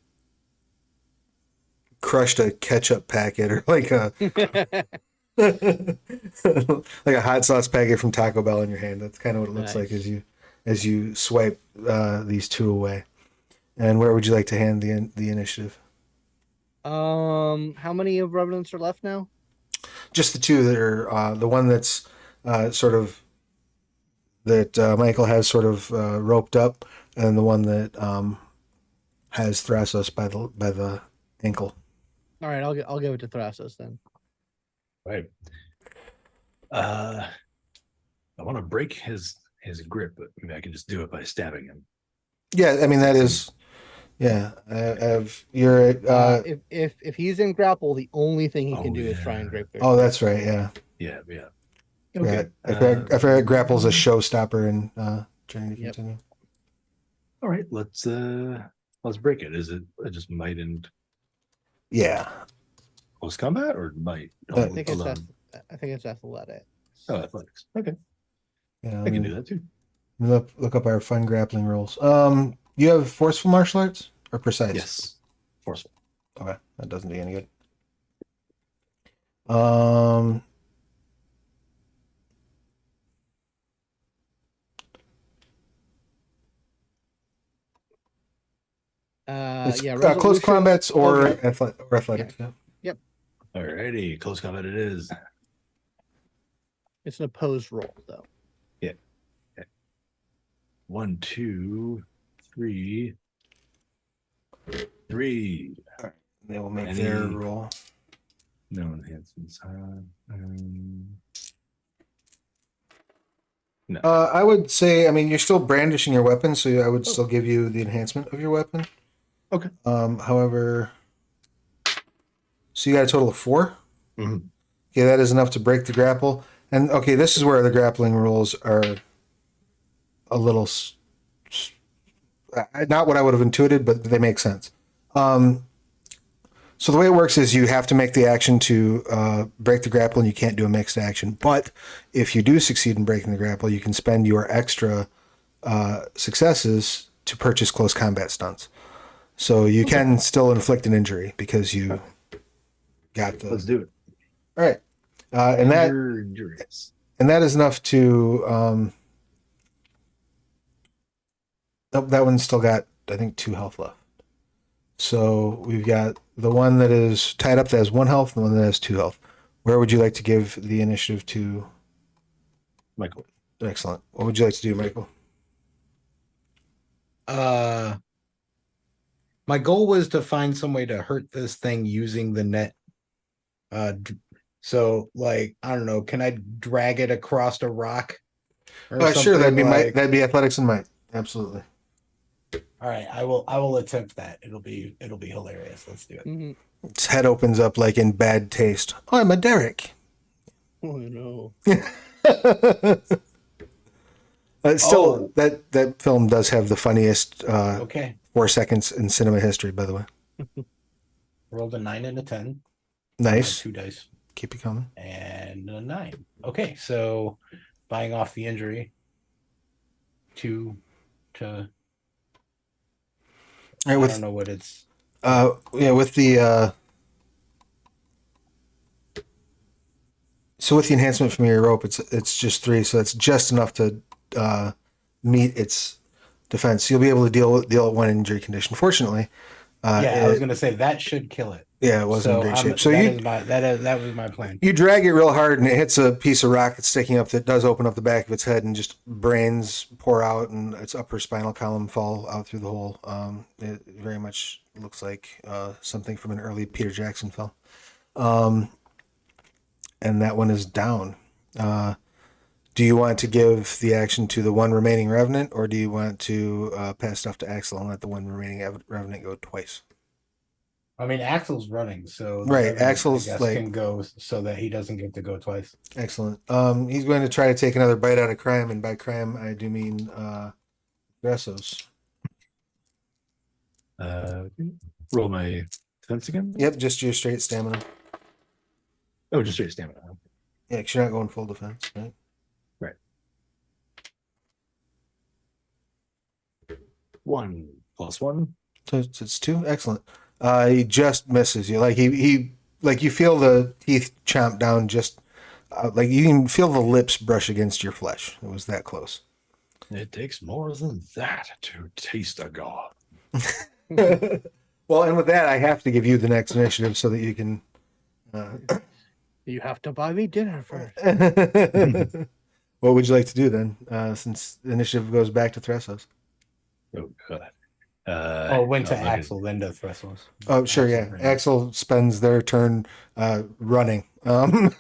Speaker 1: crushed a ketchup packet or like a like a hot sauce packet from Taco Bell in your hand. That's kind of what it looks like
Speaker 2: Nice.
Speaker 1: as you swipe these 2 away. And where would you like to hand the initiative?
Speaker 2: How many of Revenants are left now?
Speaker 1: Just the two that are the one that's sort of that Michael has sort of roped up, and the one that has Thrasos by the ankle.
Speaker 2: All right, I'll give it to Thrasos then.
Speaker 3: Right. I want to break his grip, but maybe I can just do it by stabbing him.
Speaker 1: Yeah, I mean that is. Yeah, I have. You're at.
Speaker 2: If he's in grapple, the only thing he can
Speaker 3: Oh,
Speaker 2: do is try and
Speaker 3: yeah.
Speaker 2: grape their
Speaker 1: Oh, that's right. Yeah.
Speaker 3: Yeah, yeah.
Speaker 1: Okay. I forgot grapple's a showstopper in Journey to
Speaker 2: Yep.
Speaker 1: Continue.
Speaker 3: All right, let's break it. Is it just might and
Speaker 1: Yeah.
Speaker 3: close combat or might
Speaker 1: I
Speaker 2: think it's
Speaker 3: alone?
Speaker 2: I think it's athletic.
Speaker 3: Oh, athletics. Okay,
Speaker 1: Yeah.
Speaker 3: I can do that too.
Speaker 1: Look up our fun grappling rules. You have forceful martial arts or precise?
Speaker 3: Yes, forceful.
Speaker 1: Okay, that doesn't do any good. Um, it's
Speaker 2: Yeah,
Speaker 1: close
Speaker 2: resolution-
Speaker 1: combats or
Speaker 2: Okay.
Speaker 1: athletics. Yeah.
Speaker 3: All righty, close combat it is.
Speaker 2: It's an opposed roll though.
Speaker 3: 1, 2, 3, 3.
Speaker 1: They will make
Speaker 3: Any-
Speaker 1: their roll.
Speaker 3: No enhancements. No.
Speaker 1: I would say, I mean, you're still brandishing your weapon, so I would still give you the enhancement of your weapon.
Speaker 3: Okay.
Speaker 1: However, so you got a total of 4.
Speaker 3: Mhm.
Speaker 1: Okay, that is enough to break the grapple. And okay, this is where the grappling rules are a little not what I would have intuited, but they make sense. So the way it works is you have to make the action to break the grapple, and you can't do a mixed action. But if you do succeed in breaking the grapple, you can spend your extra successes to purchase close combat stunts. So you can still inflict an injury because you got the.
Speaker 3: Let's do it.
Speaker 1: All right, and
Speaker 3: Injuries.
Speaker 1: that is enough to. That one's still got, I think, 2 health left. So we've got the one that is tied up that has 1 health, and the one that has 2 health. Where would you like to give the initiative to?
Speaker 3: Michael.
Speaker 1: Excellent. What would you like to do, Michael?
Speaker 4: My goal was to find some way to hurt this thing using the net. So like, I don't know, can I drag it across a rock? Or
Speaker 1: Sure, that'd be
Speaker 4: like,
Speaker 1: that'd be athletics and might. Absolutely.
Speaker 4: all right, I will attempt that. It'll be hilarious. Let's do it.
Speaker 2: Mhm.
Speaker 1: Its head opens up like in Bad Taste. Oh, I'm a Derek.
Speaker 2: Oh no.
Speaker 1: Still, that film does have the funniest
Speaker 4: Okay.
Speaker 1: 4 seconds in cinema history, by the way.
Speaker 4: Rolled a 9 and a 10.
Speaker 1: Nice.
Speaker 4: 2 dice.
Speaker 1: Keep it coming.
Speaker 4: And a 9. Okay, so buying off the injury. 2 to
Speaker 1: All right,
Speaker 4: I
Speaker 1: with
Speaker 4: don't know what it's
Speaker 1: with the so with the enhancement from your rope, it's just 3, so that's just enough to meet its defense. You'll be able to deal at 1 injury condition. Fortunately,
Speaker 4: I was gonna say that should kill it.
Speaker 1: yeah, it wasn't in great shape. So
Speaker 4: that was my plan.
Speaker 1: you drag it real hard, and it hits a piece of rock that's sticking up that does open up the back of its head, and just brains pour out, and its upper spinal column fall out through the hole. It very much looks like something from an early Peter Jackson film. And that one is down. Do you want to give the action to the 1 remaining Revenant, or do you want to pass stuff to Axel and let the 1 remaining Revenant go twice?
Speaker 4: I mean, Axel's running, so the
Speaker 1: Right,
Speaker 4: Revenant,
Speaker 1: Axel's,
Speaker 4: I guess,
Speaker 1: like-
Speaker 4: can go so that he doesn't get to go twice.
Speaker 1: Excellent. He's going to try to take another bite out of crime, and by crime I do mean Dressos.
Speaker 3: Roll my defense again.
Speaker 1: Yep, just your straight stamina.
Speaker 3: Oh, just straight stamina.
Speaker 1: Yeah, 'cause you're not going full defense, right?
Speaker 3: 1 + 1.
Speaker 1: So it's 2. Excellent. He just misses you. Like he like you feel the teeth chomp down. Just like you can feel the lips brush against your flesh. It was that close.
Speaker 3: It takes more than that to taste a god.
Speaker 1: Well, and with that, I have to give you the next initiative so that you can.
Speaker 2: You have to buy me dinner first.
Speaker 1: What would you like to do then? Since the initiative goes back to Thressos.
Speaker 3: Oh god.
Speaker 4: Went to
Speaker 3: I'll look at-
Speaker 4: Axel, then to Thressos.
Speaker 1: Oh, sure, yeah.
Speaker 4: ran.
Speaker 1: Axel spends their turn running.
Speaker 3: Well,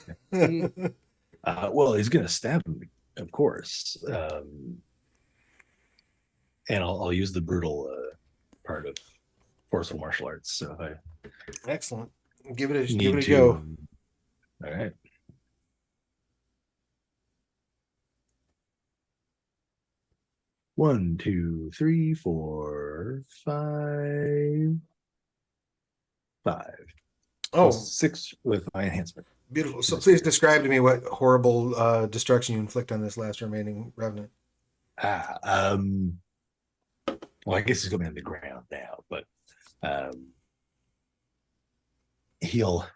Speaker 3: he's gonna stab him, of course. And I'll use the brutal part of forceful martial arts. So if I
Speaker 1: Excellent. Give it a
Speaker 3: need to
Speaker 1: go.
Speaker 3: All right. One, two, three, four, five. Five.
Speaker 1: Oh,
Speaker 3: Plus 6 with my enhancement.
Speaker 1: beautiful. So please describe to me what horrible destruction you inflict on this last remaining revenant.
Speaker 3: Well, I guess he's going on the ground now, but he'll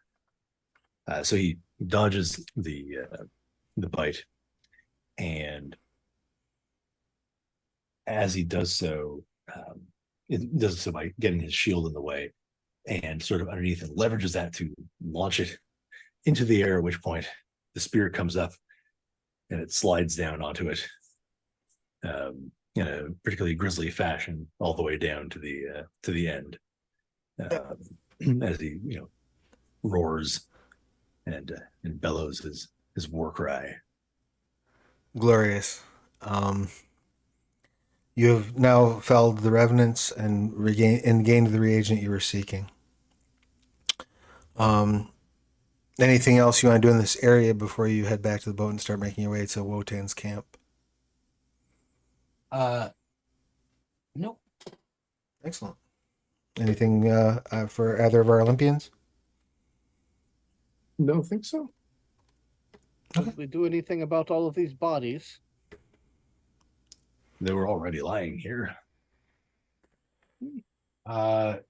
Speaker 3: so he dodges the bite, and as he does so, it does so by getting his shield in the way and sort of underneath, and leverages that to launch it into the air, at which point the spear comes up and it slides down onto it in a particularly grisly fashion all the way down to the end, as he roars and bellows his war cry.
Speaker 1: Glorious. You have now felled the revenants and gained the reagent you were seeking. Anything else you want to do in this area before you head back to the boat and start making your way to Wotan's camp?
Speaker 4: Nope.
Speaker 1: Excellent. Anything for either of our Olympians?
Speaker 3: Don't think so.
Speaker 2: Did we do anything about all of these bodies?
Speaker 3: They were already lying here.
Speaker 4: So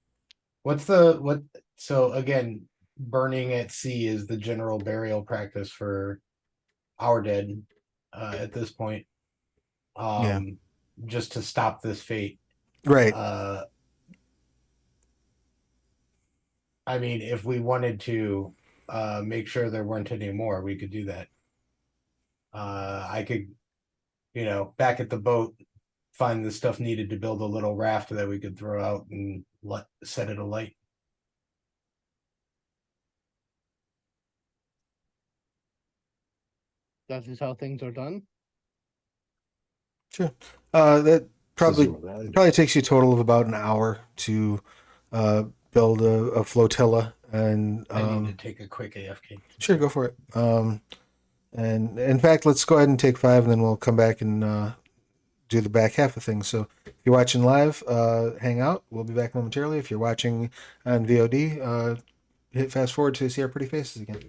Speaker 4: again, burning at sea is the general burial practice for our dead at this point. Just to stop this fate.
Speaker 1: Right.
Speaker 4: I mean, if we wanted to make sure there weren't any more, we could do that. I could, back at the boat, find the stuff needed to build a little raft that we could throw out and set it alight.
Speaker 2: That is how things are done.
Speaker 1: Sure. That probably
Speaker 3: So,
Speaker 1: takes you a total of about an hour to build a flotilla. And
Speaker 4: I need to take a quick AFK.
Speaker 1: sure, go for it. And in fact, let's go ahead and take 5, and then we'll come back and do the back half of things. So if you're watching live, hang out. We'll be back momentarily. If you're watching on VOD, hit fast forward to see our pretty faces again.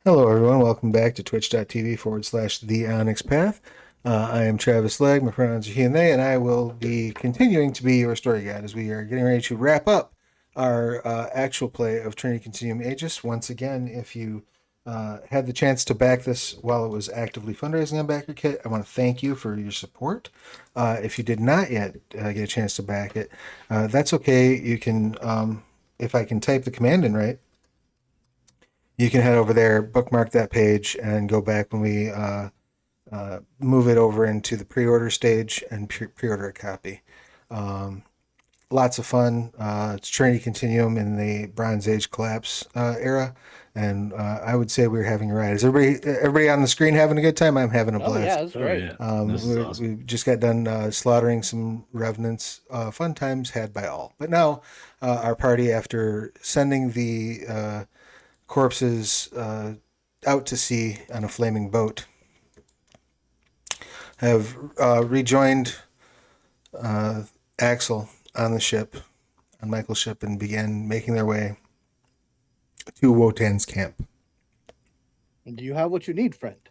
Speaker 1: Hello, everyone. Welcome back to twitch.tv/The Onyx Path. I am Travis Legg. My pronouns are he and they, and I will be continuing to be your story guide as we are getting ready to wrap up our actual play of Trinity Continuum Aegis. Once again, if you had the chance to back this while it was actively fundraising on BackerKit, I want to thank you for your support. If you did not yet get a chance to back it, that's okay. You can, if I can type the command in right, you can head over there, bookmark that page, and go back when we move it over into the pre-order stage and pre-order a copy. Lots of fun. It's Trinity Continuum in the Bronze Age collapse era, and I would say we're having a ride. Is everybody on the screen having a good time? I'm having a
Speaker 2: Oh yeah,
Speaker 1: blast.
Speaker 2: that's great.
Speaker 3: This is awesome.
Speaker 1: We just got done slaughtering some revenants. Fun times had by all. But now our party, after sending the corpses out to sea on a flaming boat, have rejoined Axel on the ship, on Michael's ship, and began making their way to Wotan's camp.
Speaker 2: Do you have what you need, friend?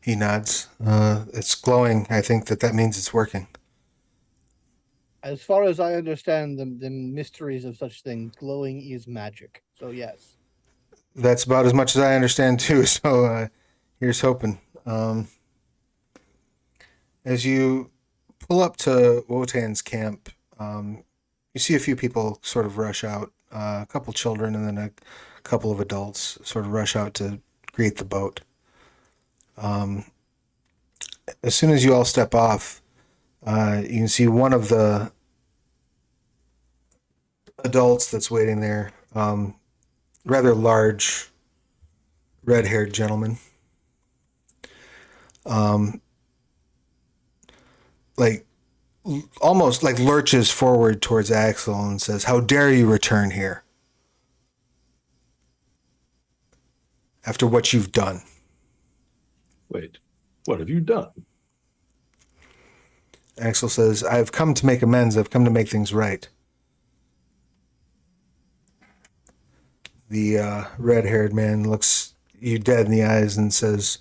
Speaker 1: He nods. It's glowing. I think that means it's working.
Speaker 2: As far as I understand the mysteries of such things, glowing is magic. So yes.
Speaker 1: That's about as much as I understand too. So here's hoping. As you pull up to Wotan's camp, you see a few people sort of rush out. A couple children and then a couple of adults sort of rush out to greet the boat. As soon as you all step off, you can see one of the adults that's waiting there. Rather large, red-haired gentleman. Almost like lurches forward towards Axel and says, "How dare you return here after what you've done?"
Speaker 3: Wait, what have you done?
Speaker 1: Axel says, "I've come to make amends. I've come to make things right." The red-haired man looks you dead in the eyes and says,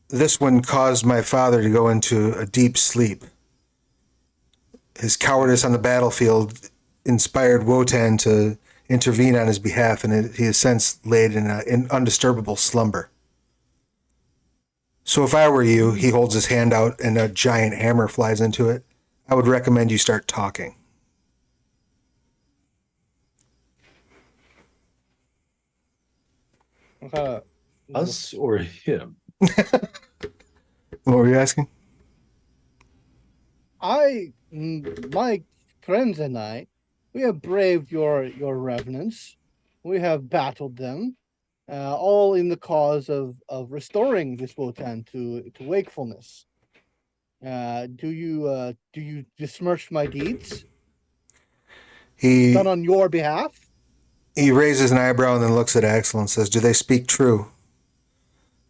Speaker 1: "This one caused my father to go into a deep sleep. His cowardice on the battlefield inspired Wotan to intervene on his behalf, and he has since laid in an undisturbable slumber. So if I were you," he holds his hand out and a giant hammer flies into it, "I would recommend you start talking."
Speaker 3: Us or him?
Speaker 1: What were you asking?
Speaker 2: My friends and I, we have braved your revenants. We have battled them, all in the cause of restoring this Wotan to wakefulness. Do you besmirch my deeds
Speaker 1: He
Speaker 2: done on your behalf?
Speaker 1: He raises an eyebrow and then looks at Axel and says, "Do they speak true?"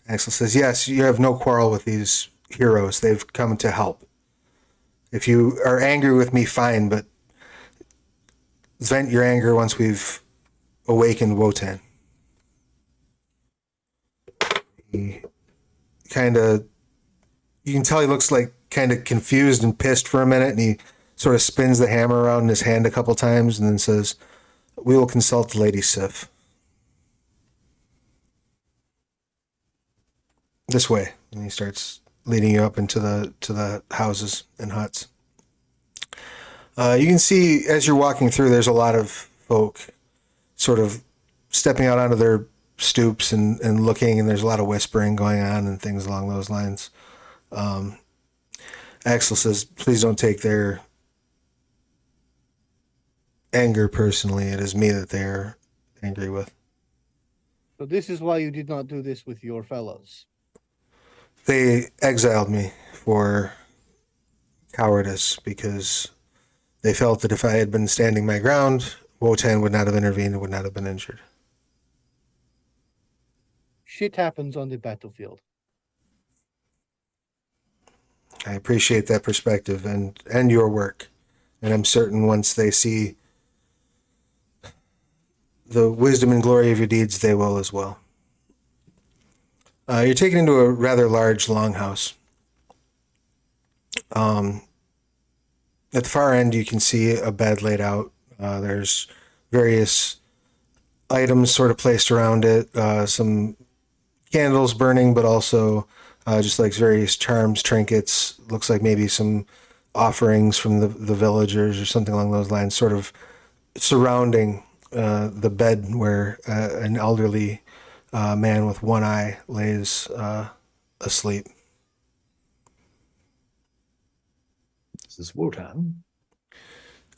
Speaker 1: Axel says, "Yes, you have no quarrel with these heroes. They've come to help. If you are angry with me, fine, but vent your anger once we've awakened Wotan." He you can tell he looks like kind of confused and pissed for a minute, and he sort of spins the hammer around in his hand a couple times and then says, "We will consult the Lady Sif. This way." And he starts leading you up into the houses and huts. You can see as you're walking through, there's a lot of folk sort of stepping out onto their stoops and looking, and there's a lot of whispering going on and things along those lines. Axel says, "Please don't take their anger personally. It is me that they're angry with."
Speaker 2: So this is why you did not do this with your fellows.
Speaker 1: They exiled me for cowardice because they felt that if I had been standing my ground, Wotan would not have intervened and would not have been injured.
Speaker 2: Shit happens on the battlefield.
Speaker 1: I appreciate that perspective and your work. And I'm certain once they see the wisdom and glory of your deeds, they will as well. You're taken into a rather large longhouse. At the far end, you can see a bed laid out. There's various items sort of placed around it, some candles burning, but also just like various charms, trinkets. Looks like maybe some offerings from the villagers or something along those lines, sort of surrounding the bed where an elderly man with one eye lays asleep.
Speaker 3: This is Wotan.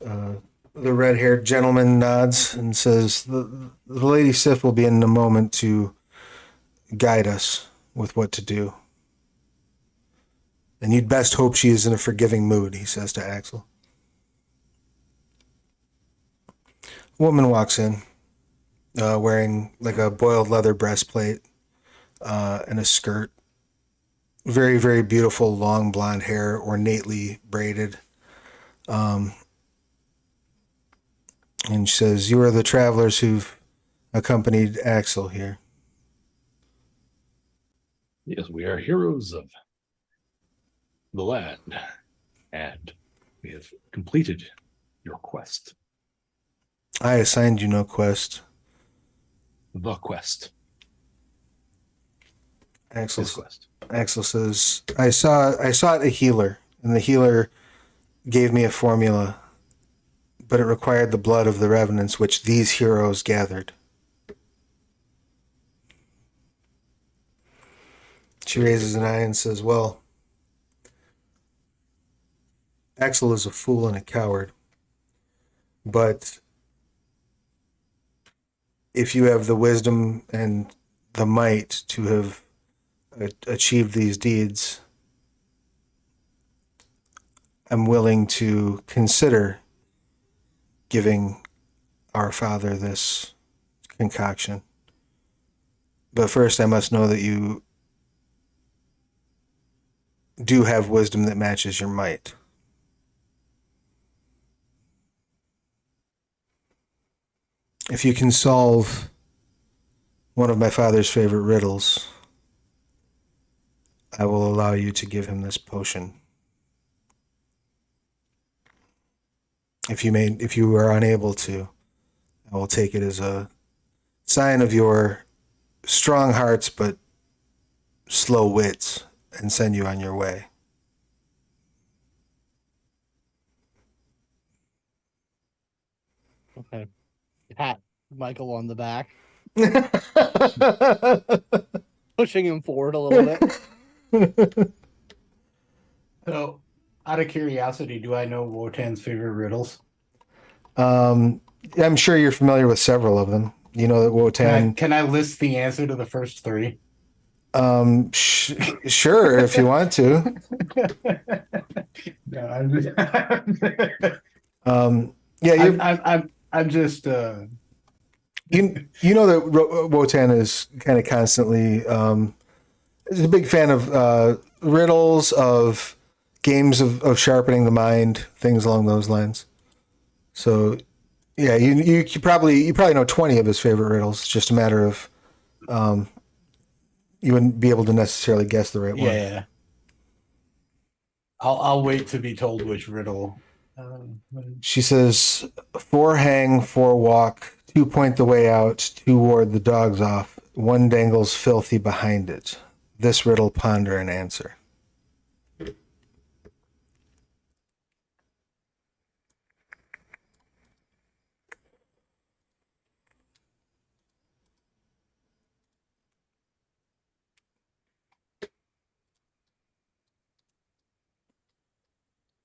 Speaker 1: The red-haired gentleman nods and says, the Lady Sif will be in a moment to guide us with what to do. And you'd best hope she is in a forgiving mood, he says to Axel. A woman walks in, wearing like a boiled leather breastplate and a skirt. Very, very beautiful, long blonde hair, ornately braided. And she says, you are the travelers who've accompanied Axel here.
Speaker 5: Yes, we are heroes of the land, and
Speaker 3: We have completed your quest.
Speaker 1: I assigned you no quest.
Speaker 3: The quest.
Speaker 1: Axel,
Speaker 3: His quest.
Speaker 1: Axel says, I sought a healer, and the healer gave me a formula, but it required the blood of the revenants which these heroes gathered. She raises an eye and says, well, Axel is a fool and a coward, but if you have the wisdom and the might to have achieved these deeds, I'm willing to consider giving our father this concoction. But first, I must know that you do have wisdom that matches your might. If you can solve one of my father's favorite riddles, I will allow you to give him this potion. If you are unable to, I will take it as a sign of your strong hearts but slow wits and send you on your way.
Speaker 2: Okay. Pat Michael on the back, pushing him forward a little bit.
Speaker 4: So, out of curiosity, do I know Wotan's favorite riddles?
Speaker 1: I'm sure you're familiar with several of them. You know that Wotan.
Speaker 4: Can I list the answer to the first three?
Speaker 1: Sure, if you want to.
Speaker 4: No, I'm just,
Speaker 1: Yeah,
Speaker 4: I'm just
Speaker 1: you know that Wotan is kind of constantly is a big fan of riddles, of games of sharpening the mind, things along those lines. So, yeah, you probably know 20 of his favorite riddles. It's just a matter of you wouldn't be able to necessarily guess the right one.
Speaker 4: yeah. I'll wait to be told which riddle.
Speaker 1: She says, 4 hang, 4 walk, 2 point the way out, 2 ward the dogs off, 1 dangles filthy behind it. This riddle ponder and answer.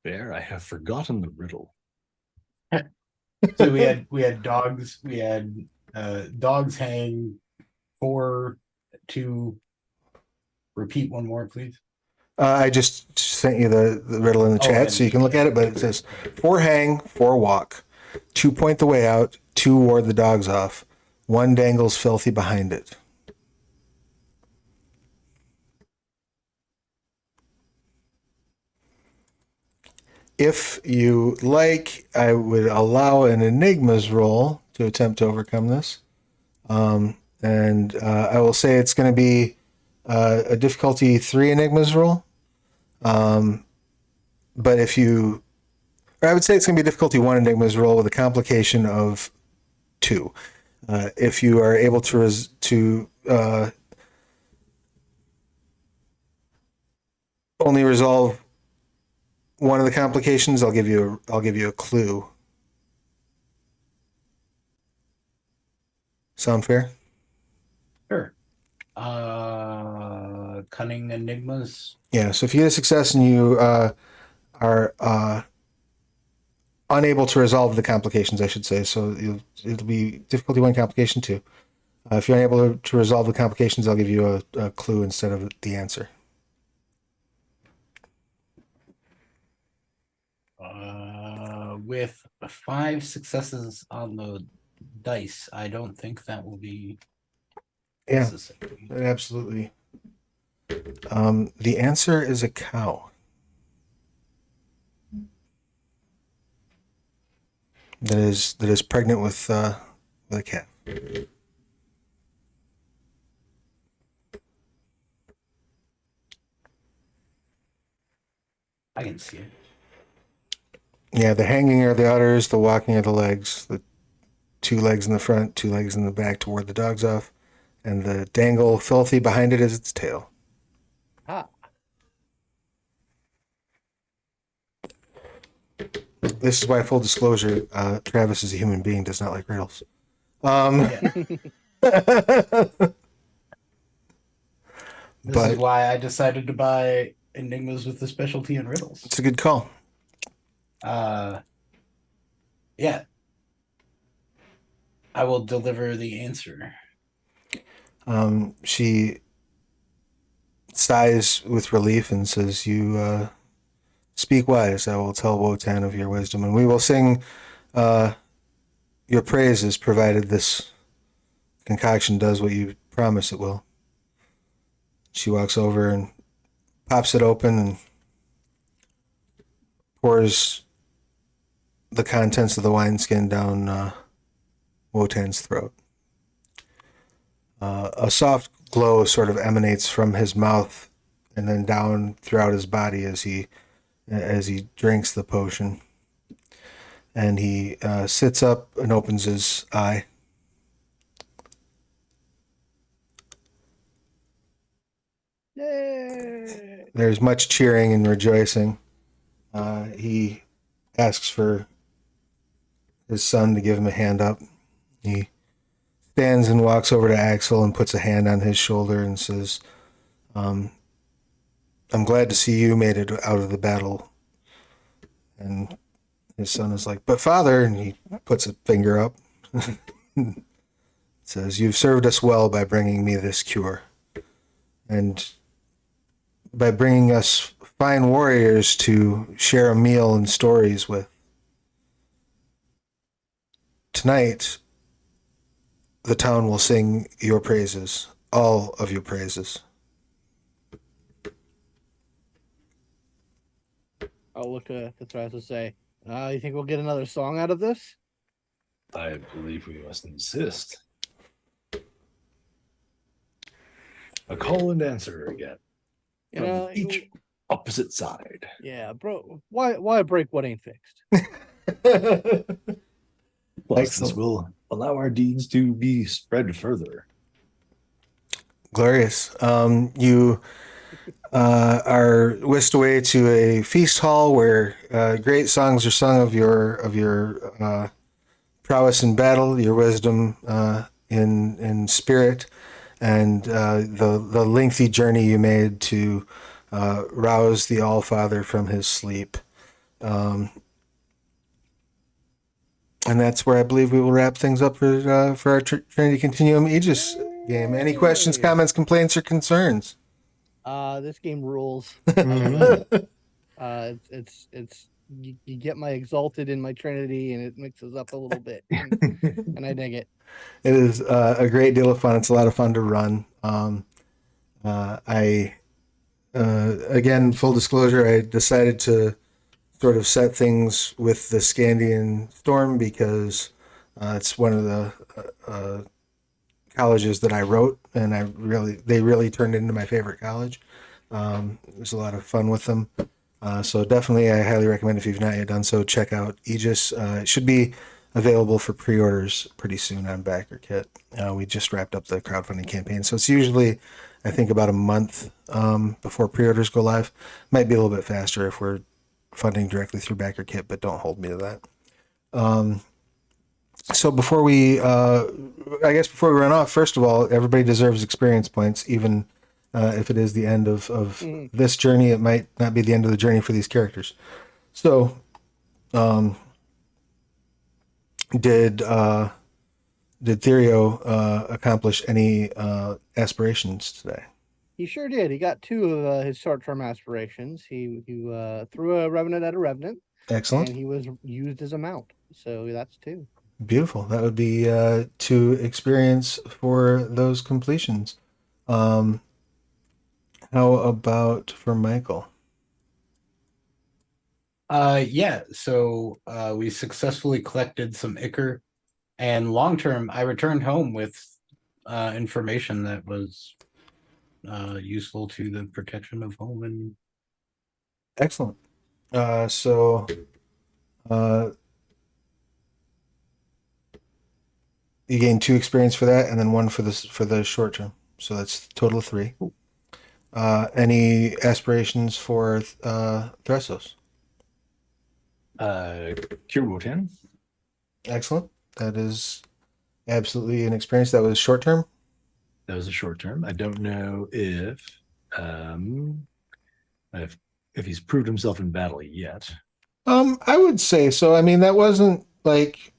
Speaker 3: Fair, I have forgotten the riddle.
Speaker 4: So we had dogs. We had dogs hang 4, 2. Repeat one more, please.
Speaker 1: I just sent you the riddle in the chat
Speaker 4: and-
Speaker 1: so you can look at it, but it says 4 hang, 4 walk, 2 point the way out, 2 ward the dogs off, 1 dangles filthy behind it. If you like, I would allow an Enigmas roll to attempt to overcome this. And I will say it's going to be a difficulty 3 enigmas roll. But if you, or I would say it's going to be a difficulty 1 enigmas roll with a complication of 2. If you are able to only resolve one of the complications, I'll give you a clue. Sound fair?
Speaker 4: Sure. Cunning enigmas.
Speaker 1: Yeah. So if you get a success and you are unable to resolve the complications, I should say. So it'll be difficulty 1, complication 2. If you're unable to resolve the complications, I'll give you a clue instead of the answer.
Speaker 4: With 5 successes on the dice, I don't think that will be
Speaker 1: Yeah,
Speaker 4: necessary.
Speaker 1: absolutely. The answer is a cow. That is pregnant with a calf.
Speaker 4: I can see it.
Speaker 1: Yeah, the hanging are the udders, the walking are the legs, the 2 legs in the front, 2 legs in the back to ward the dogs off, and the dangle filthy behind it is its tail.
Speaker 2: Ah,
Speaker 1: This is why, full disclosure, Travis is a human being, does not like riddles.
Speaker 4: This
Speaker 1: But
Speaker 4: is why I decided to buy enigmas with the specialty in riddles.
Speaker 1: it's a good call.
Speaker 4: Yeah. I will deliver the answer.
Speaker 1: She sighs with relief and says, "You speak wise. I will tell Wotan of your wisdom, and we will sing your praises, provided this concoction does what you promise it will." She walks over and pops it open and pours the contents of the wineskin down Wotan's throat. A soft glow sort of emanates from his mouth and then down throughout his body as he drinks the potion. And he sits up and opens his eye.
Speaker 2: yay!
Speaker 1: There's much cheering and rejoicing. He asks for his son to give him a hand up. He stands and walks over to Axel and puts a hand on his shoulder and says, I'm glad to see you made it out of the battle. And his son is like, "But father," and he puts a finger up. Says, "You've served us well by bringing me this cure. And by bringing us fine warriors to share a meal and stories with. Tonight, the town will sing your praises, all of your praises."
Speaker 2: I'll look at the Travis and say, "You think we'll get another song out of this?"
Speaker 5: I believe we must insist. A call and answer again.
Speaker 2: You
Speaker 5: From
Speaker 2: know,
Speaker 5: each opposite side.
Speaker 2: yeah, bro. Why break what ain't fixed?
Speaker 5: Plus, this will allow our deeds to be spread further.
Speaker 1: Glorious. You are whisked away to a feast hall where great songs are sung of your prowess in battle, your wisdom in spirit, and the lengthy journey you made to rouse the Allfather from his sleep. And that's where I believe we will wrap things up for our Trinity Continuum Aegis game. Any questions, comments, complaints, or concerns?
Speaker 2: This game rules. It's you get my exalted in my Trinity, and it mixes up a little bit, and I dig it.
Speaker 1: It is a great deal of fun. It's a lot of fun to run. Again, full disclosure, I decided to sort of set things with the Scandian Storm because it's one of the colleges that I wrote, and they really turned into my favorite college. It was a lot of fun with them. So definitely, I highly recommend, if you've not yet done so, check out Aegis. It should be available for pre-orders pretty soon on BackerKit. We just wrapped up the crowdfunding campaign, so it's usually, I think, about a month before pre-orders go live. Might be a little bit faster if we're funding directly through BackerKit, but don't hold me to that. So before we run off, first of all, everybody deserves experience points, even if it is the end of this journey. It might not be the end of the journey for these characters. So, did Therio accomplish any aspirations today?
Speaker 2: He sure did. He got 2 of his short-term aspirations. He threw a revenant at a revenant,
Speaker 1: Excellent.
Speaker 2: and he was used as a mount. So that's 2.
Speaker 1: Beautiful. That would be 2 experience for those completions. How about for Michael?
Speaker 4: Yeah, so we successfully collected some ichor, and long term I returned home with information that was useful to the protection of home. And
Speaker 1: Excellent. You gain 2 experience for that, and then 1 for the short term. So that's a total of 3. Any aspirations for Thressos?
Speaker 3: Cure Wotan.
Speaker 1: Excellent. That is absolutely an experience. That was short term.
Speaker 3: That was a short term. I don't know if he's proved himself in battle yet.
Speaker 1: I would say so. I mean, that wasn't like,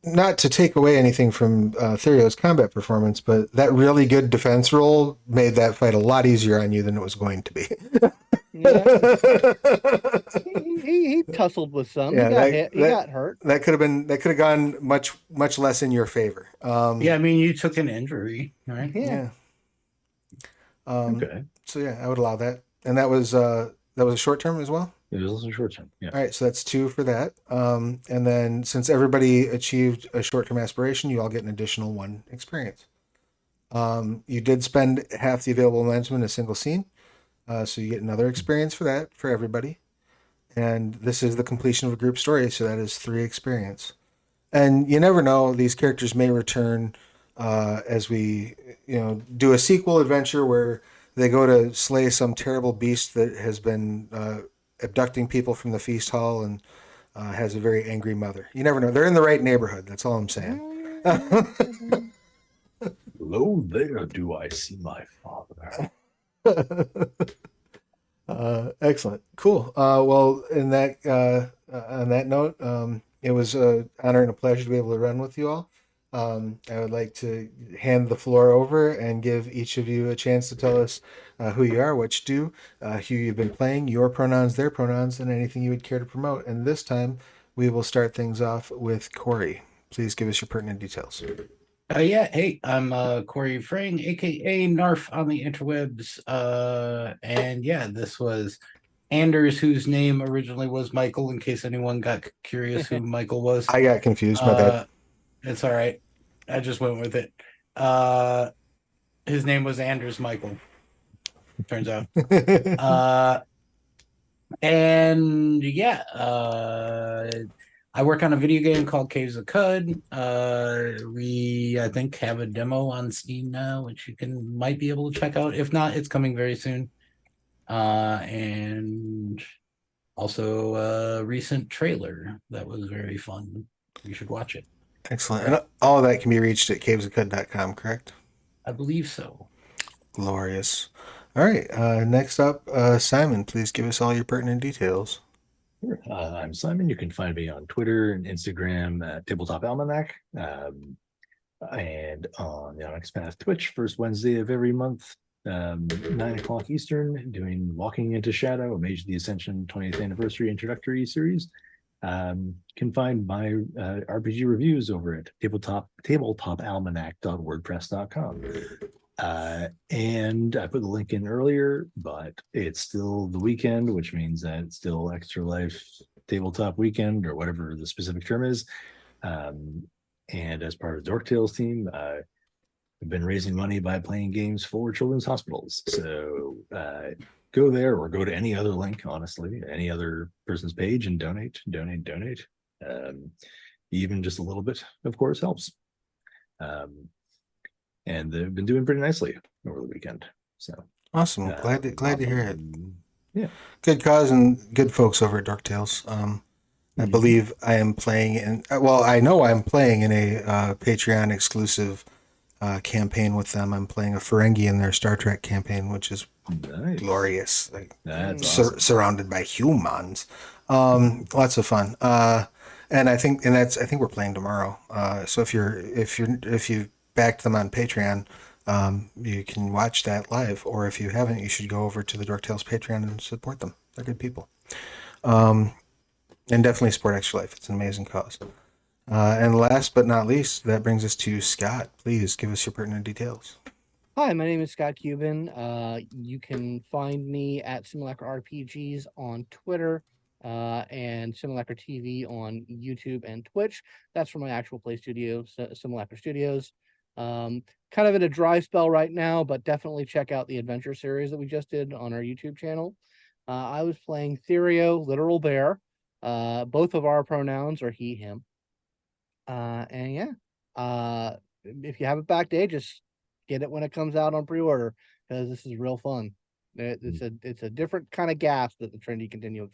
Speaker 1: not to take away anything from Therio's combat performance, but that really good defense roll made that fight a lot easier on you than it was going to be.
Speaker 2: Yeah. he tussled with some.
Speaker 1: Yeah,
Speaker 2: he got hit. He got hurt.
Speaker 1: That could have gone much less in your favor.
Speaker 4: yeah, I mean, you took an injury, right?
Speaker 2: Yeah.
Speaker 3: Okay.
Speaker 1: So yeah, I would allow that. And that was a short term as well.
Speaker 3: It was also short term. Yeah.
Speaker 1: All right, so that's 2 for that. And then since everybody achieved a short term aspiration, you all get an additional 1 experience. You did spend half the available momentum in a single scene, so you get another experience for that for everybody. And this is the completion of a group story, so that is 3 experience. And you never know; these characters may return as we, do a sequel adventure where they go to slay some terrible beast that has been abducting people from the feast hall and has a very angry mother. You never know. They're in the right neighborhood. That's all I'm saying.
Speaker 3: Lo, there do I see my father.
Speaker 1: Excellent. Cool. Well, in that on that note, it was an honor and a pleasure to be able to run with you all. I would like to hand the floor over and give each of you a chance to tell us who you are, what you do, who you've been playing, your pronouns, their pronouns, and anything you would care to promote. And this time, we will start things off with Corey. Please give us your pertinent details.
Speaker 4: Yeah, hey, I'm Corey Frang, aka Narf on the interwebs. And yeah, this was Anders, whose name originally was Michael, in case anyone got curious who Michael was.
Speaker 1: I got confused. My bad.
Speaker 4: It's all right. I just went with it. His name was Anders Michael, turns out. And yeah, I work on a video game called Caves of Cud. We, I think, have a demo on Steam now, which you might be able to check out. If not, it's coming very soon. And also a recent trailer that was very fun. You should watch it.
Speaker 1: Excellent. And all of that can be reached at cavesofcud.com, correct?
Speaker 4: I believe so.
Speaker 1: Glorious. All right. Next up, Simon, please give us all your pertinent details.
Speaker 3: Sure. I'm Simon. You can find me on Twitter and Instagram at Tabletop Almanac, and on the Onyx Path Twitch, first Wednesday of every month, 9:00 Eastern, doing Walking into Shadow, a Mage of the Ascension 20th Anniversary Introductory Series. Can find my RPG reviews over at tabletopalmanac.wordpress.com. And I put the link in earlier, but it's still the weekend, which means that it's still Extra Life Tabletop Weekend, or whatever the specific term is. And as part of the Dork Tales team, we've been raising money by playing games for children's hospitals. So go there or go to any other link, honestly, any other person's page and donate. Even just a little bit, of course, helps. And they've been doing pretty nicely over the weekend. So
Speaker 1: Awesome. Glad to hear it.
Speaker 3: Yeah.
Speaker 1: Good cause and good folks over at Dark Tales. I believe I am playing in. Well, I know I'm playing in a Patreon exclusive campaign with them. I'm playing a Ferengi in their Star Trek campaign, which is
Speaker 3: Nice.
Speaker 1: glorious. Like,
Speaker 3: That's awesome.
Speaker 1: surrounded by humans. Lots of fun. And I think we're playing tomorrow. So if you backed them on Patreon, you can watch that live. Or if you haven't, you should go over to the Dork Tales Patreon and support them. They're good people. And definitely support Extra Life. It's an amazing cause. And last but not least, that brings us to Scott. Please give us your pertinent details.
Speaker 2: Hi, my name is Scott Cuban. You can find me at Simulacra RPGs on Twitter and Simulacra TV on YouTube and Twitch. That's for my actual play studio, Simulacra Studios. Kind of in a dry spell right now, but definitely check out the adventure series that we just did on our YouTube channel. I was playing Therio, Literal Bear. Both of our pronouns are he, him. And yeah, if you have it back day, just get it when it comes out on pre-order because this is real fun. It's a different kind of gas that the Trinity continue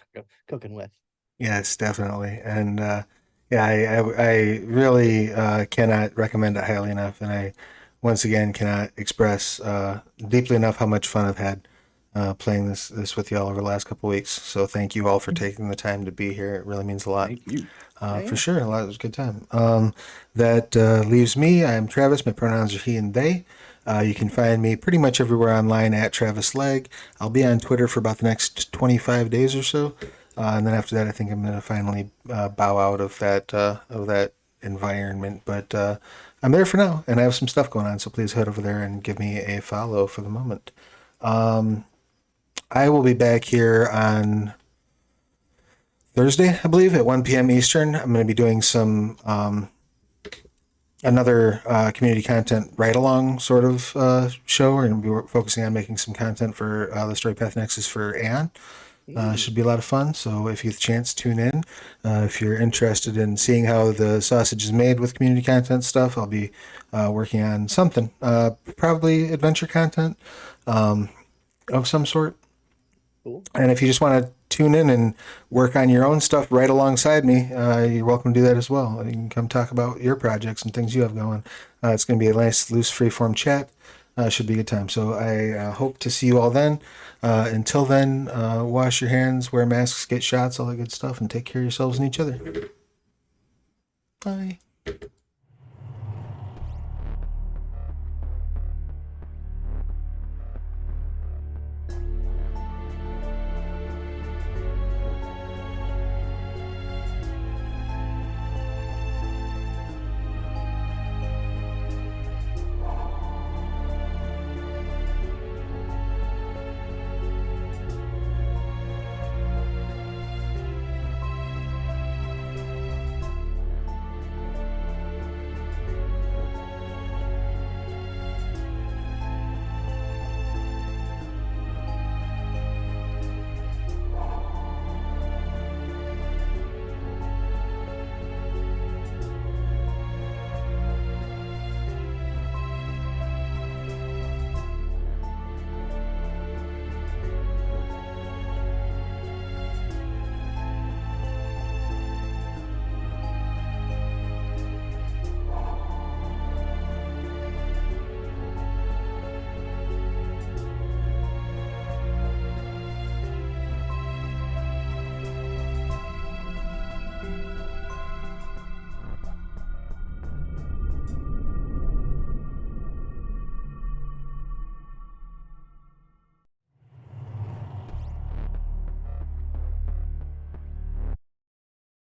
Speaker 2: cooking with.
Speaker 1: Yes, definitely. And I really cannot recommend it highly enough. And I once again cannot express deeply enough how much fun I've had playing this with y'all over the last couple of weeks. So thank you all for taking the time to be here. It really means a lot.
Speaker 3: Thank you.
Speaker 1: For sure. It was a good time. That leaves me. I'm Travis. My pronouns are he and they. You can find me pretty much everywhere online at Travis Legg. I'll be on Twitter for about the next 25 days or so. And then after that, I think I'm going to finally bow out of that environment. But I'm there for now, and I have some stuff going on. So please head over there and give me a follow for the moment. I will be back here on Thursday, I believe, at 1 p.m. Eastern. I'm going to be doing some another community content ride-along sort of show. We're going to be focusing on making some content for the Storypath Nexus for Aeon. Should be a lot of fun. So if you get the chance, tune in. If you're interested in seeing how the sausage is made with community content stuff, I'll be working on something, probably adventure content of some sort.
Speaker 2: Cool.
Speaker 1: And if you just want to tune in and work on your own stuff right alongside me, you're welcome to do that as well. You can come talk about your projects and things you have going. It's going to be a nice, loose, free-form chat. Should be a good time. So I hope to see you all then. Until then, wash your hands, wear masks, get shots, all that good stuff, and take care of yourselves and each other. Bye.